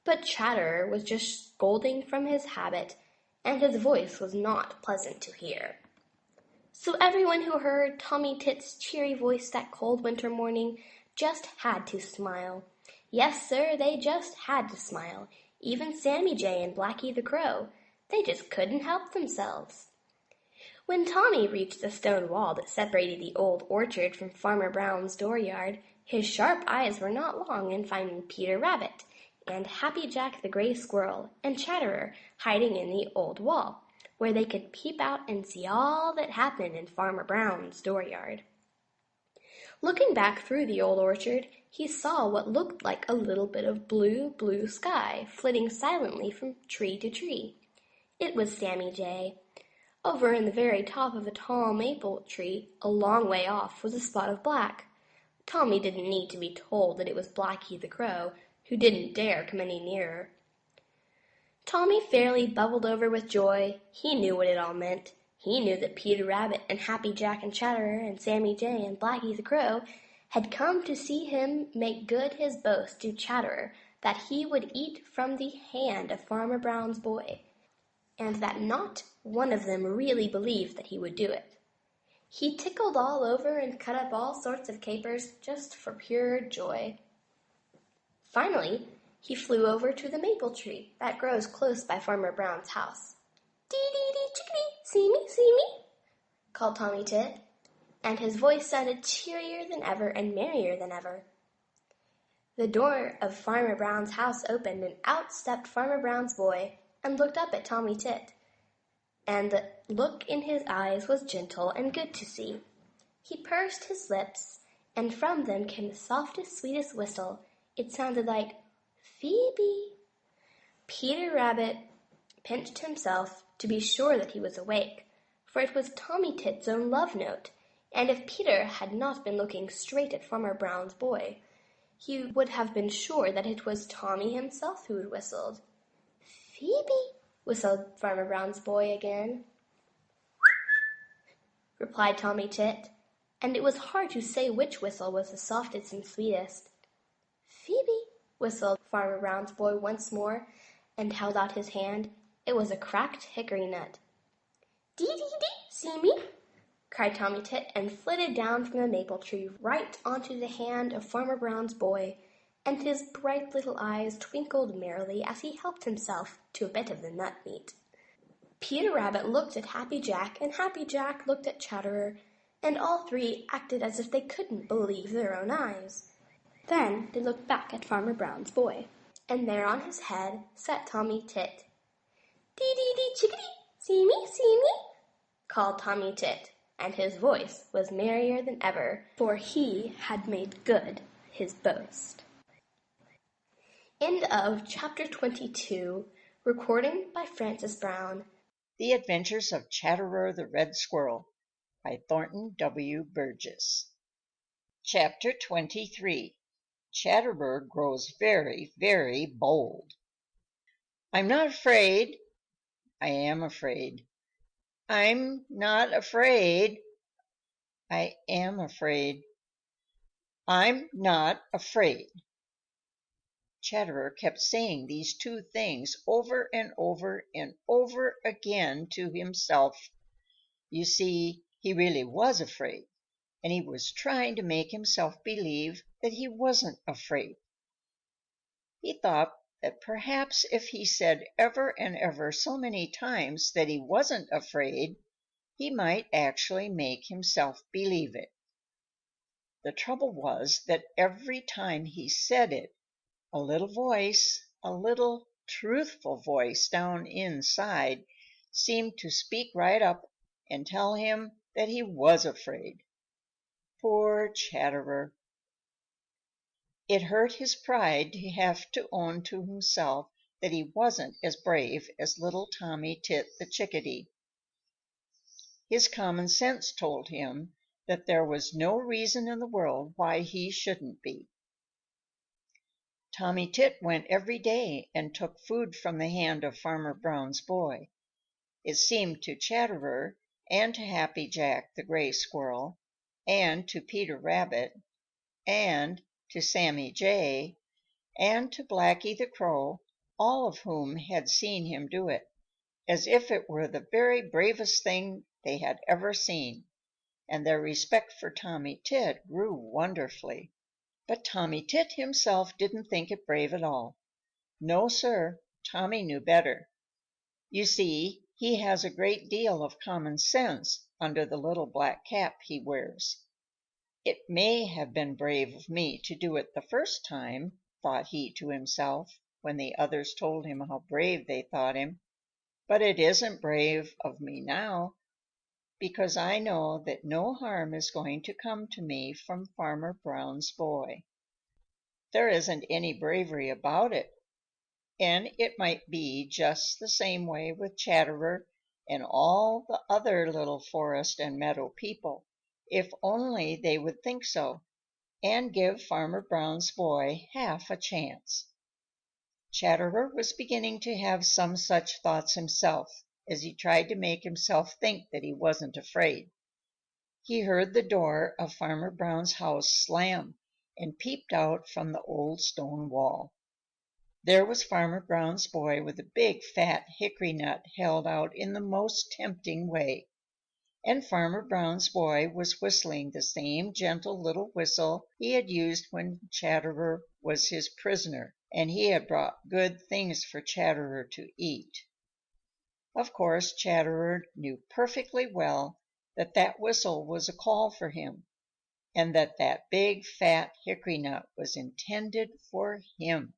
but Chatterer was just scolding from his habit, and his voice was not pleasant to hear. So everyone who heard Tommy Tit's cheery voice that cold winter morning just had to smile. Yes, sir, they just had to smile. Even Sammy Jay and Blacky the Crow. They just couldn't help themselves. When Tommy reached the stone wall that separated the old orchard from Farmer Brown's dooryard, his sharp eyes were not long in finding Peter Rabbit and Happy Jack the Gray Squirrel and Chatterer hiding in the old wall, where they could peep out and see all that happened in Farmer Brown's dooryard. Looking back through the old orchard, he saw what looked like a little bit of blue sky flitting silently from tree to tree. It was Sammy Jay. Over in the very top of a tall maple tree, a long way off, was a spot of black. Tommy didn't need to be told that it was Blacky the Crow, who didn't dare come any nearer. Tommy fairly bubbled over with joy. He knew what it all meant. He knew that Peter Rabbit and Happy Jack and Chatterer and Sammy Jay and Blacky the Crow had come to see him make good his boast to Chatterer that he would eat from the hand of Farmer Brown's boy. and that not one of them really believed that he would do it. He tickled all over and cut up all sorts of capers just for pure joy. Finally, he flew over to the maple tree that grows close by Farmer Brown's house. "Dee-dee-dee, chickadee, see me," called Tommy Tit, and his voice sounded cheerier than ever and merrier than ever. The door of Farmer Brown's house opened, and out stepped Farmer Brown's boy and looked up at Tommy Tit, and the look in his eyes was gentle and good to see. He pursed his lips, and from them came the softest, sweetest whistle. It sounded like Phoebe. Peter Rabbit pinched himself to be sure that he was awake, for it was Tommy Tit's own love note, and if Peter had not been looking straight at Farmer Brown's boy, he would have been sure that it was Tommy himself who had whistled. "Phoebe," whistled Farmer Brown's boy again. Replied Tommy Tit, and it was hard to say which whistle was the softest and sweetest. "Phoebe," whistled Farmer Brown's boy once more, and held out his hand. It was a cracked hickory nut. "Dee-dee-dee, see me," cried Tommy Tit, and flitted down from the maple tree right onto the hand of Farmer Brown's boy, and his bright little eyes twinkled merrily as he helped himself to a bit of the nut meat. Peter Rabbit looked at Happy Jack, and Happy Jack looked at Chatterer, and all three acted as if they couldn't believe their own eyes. Then they looked back at Farmer Brown's boy, and there on his head sat Tommy Tit. "Dee-dee-dee, chickadee, see me," called Tommy Tit, and his voice was merrier than ever, for he had made good his boast. End of chapter 22. Recording by Francis Brown. The Adventures of Chatterer the Red Squirrel by Thornton W. Burgess. Chapter 23. Chatterer Grows Very, Very Bold. I'm not afraid. I am afraid. I'm not afraid. I am afraid. I'm not afraid. Chatterer kept saying these two things over and over and over again to himself. You see, he really was afraid, and he was trying to make himself believe that he wasn't afraid. He thought that perhaps if he said ever and ever so many times that he wasn't afraid, he might actually make himself believe it. The trouble was that every time he said it, a little voice, a little truthful voice down inside, seemed to speak right up and tell him that he was afraid. Poor Chatterer! It hurt his pride to have to own to himself that he wasn't as brave as little Tommy Tit the Chickadee. His common sense told him that there was no reason in the world why he shouldn't be. Tommy Tit went every day and took food from the hand of Farmer Brown's boy. It seemed to Chatterer and to Happy Jack the Gray Squirrel and to Peter Rabbit and to Sammy Jay and to Blacky the Crow, all of whom had seen him do it, as if it were the very bravest thing they had ever seen, and their respect for Tommy Tit grew wonderfully. But Tommy Tit himself didn't think it brave at all. No, sir, Tommy knew better. You see, he has a great deal of common sense under the little black cap he wears. It may have been brave of me to do it the first time, thought he to himself, when the others told him how brave they thought him, but it isn't brave of me now, because I know that no harm is going to come to me from Farmer Brown's boy. There isn't any bravery about it, and it might be just the same way with Chatterer and all the other little forest and meadow people, if only they would think so, and give Farmer Brown's boy half a chance. Chatterer was beginning to have some such thoughts himself, as he tried to make himself think that he wasn't afraid. He heard the door of Farmer Brown's house slam and peeped out from the old stone wall. There was Farmer Brown's boy with a big fat hickory nut held out in the most tempting way. And Farmer Brown's boy was whistling the same gentle little whistle he had used when Chatterer was his prisoner, and he had brought good things for Chatterer to eat. Of course, Chatterer knew perfectly well that that whistle was a call for him, and that that big fat hickory nut was intended for him.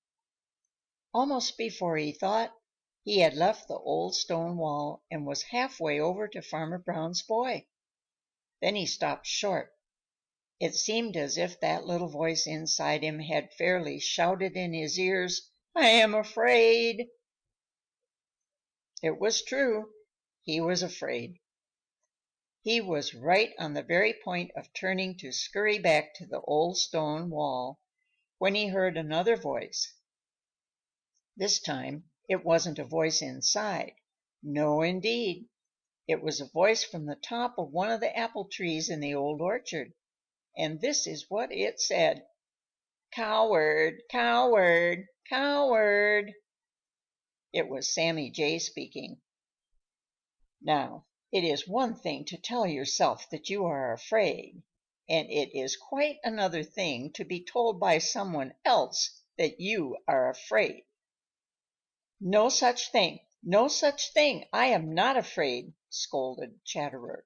Almost before he thought, he had left the old stone wall and was halfway over to Farmer Brown's boy. Then he stopped short. It seemed as if that little voice inside him had fairly shouted in his ears, "I am afraid." It was true. He was afraid. He was right on the very point of turning to scurry back to the old stone wall when he heard another voice. This time it wasn't a voice inside. No, indeed. It was a voice from the top of one of the apple trees in the old orchard, and this is what it said: "Coward, coward, coward." It was Sammy Jay speaking. Now, it is one thing to tell yourself that you are afraid, and it is quite another thing to be told by someone else that you are afraid. "No such thing! No such thing! I am not afraid!" scolded Chatterer.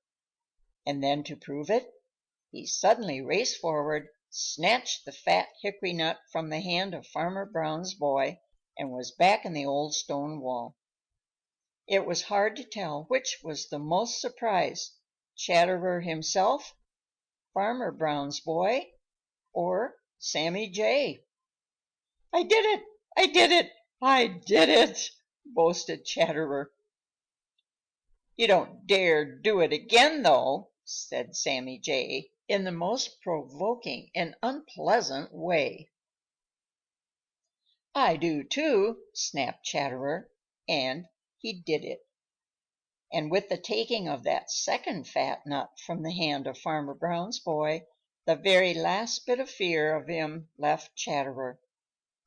And then to prove it, he suddenly raced forward, snatched the fat hickory nut from the hand of Farmer Brown's boy, and was back in the old stone wall. It was hard to tell which was the most surprised, Chatterer himself, Farmer Brown's boy, or Sammy Jay. "I did it! I did it! I did it!" boasted Chatterer. "You don't dare do it again, though," said Sammy Jay, in the most provoking and unpleasant way. "I do, too," snapped Chatterer, and he did it. And with the taking of that second fat nut from the hand of Farmer Brown's boy, the very last bit of fear of him left Chatterer,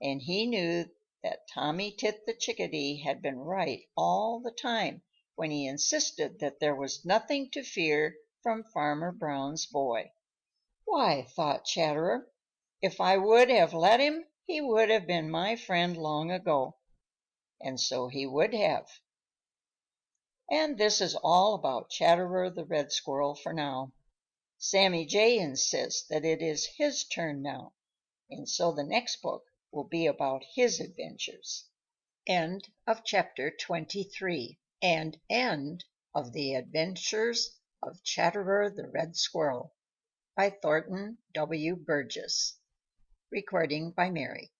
and he knew that Tommy Tit the Chickadee had been right all the time when he insisted that there was nothing to fear from Farmer Brown's boy. "Why," thought Chatterer, "if I would have let him, he would have been my friend long ago." And so he would have. And this is all about Chatterer the Red Squirrel for now. Sammy Jay insists that it is his turn now, and so the next book will be about his adventures. End of chapter 23, and end of the adventures of Chatterer the Red Squirrel by Thornton W. Burgess. Recording by Mary.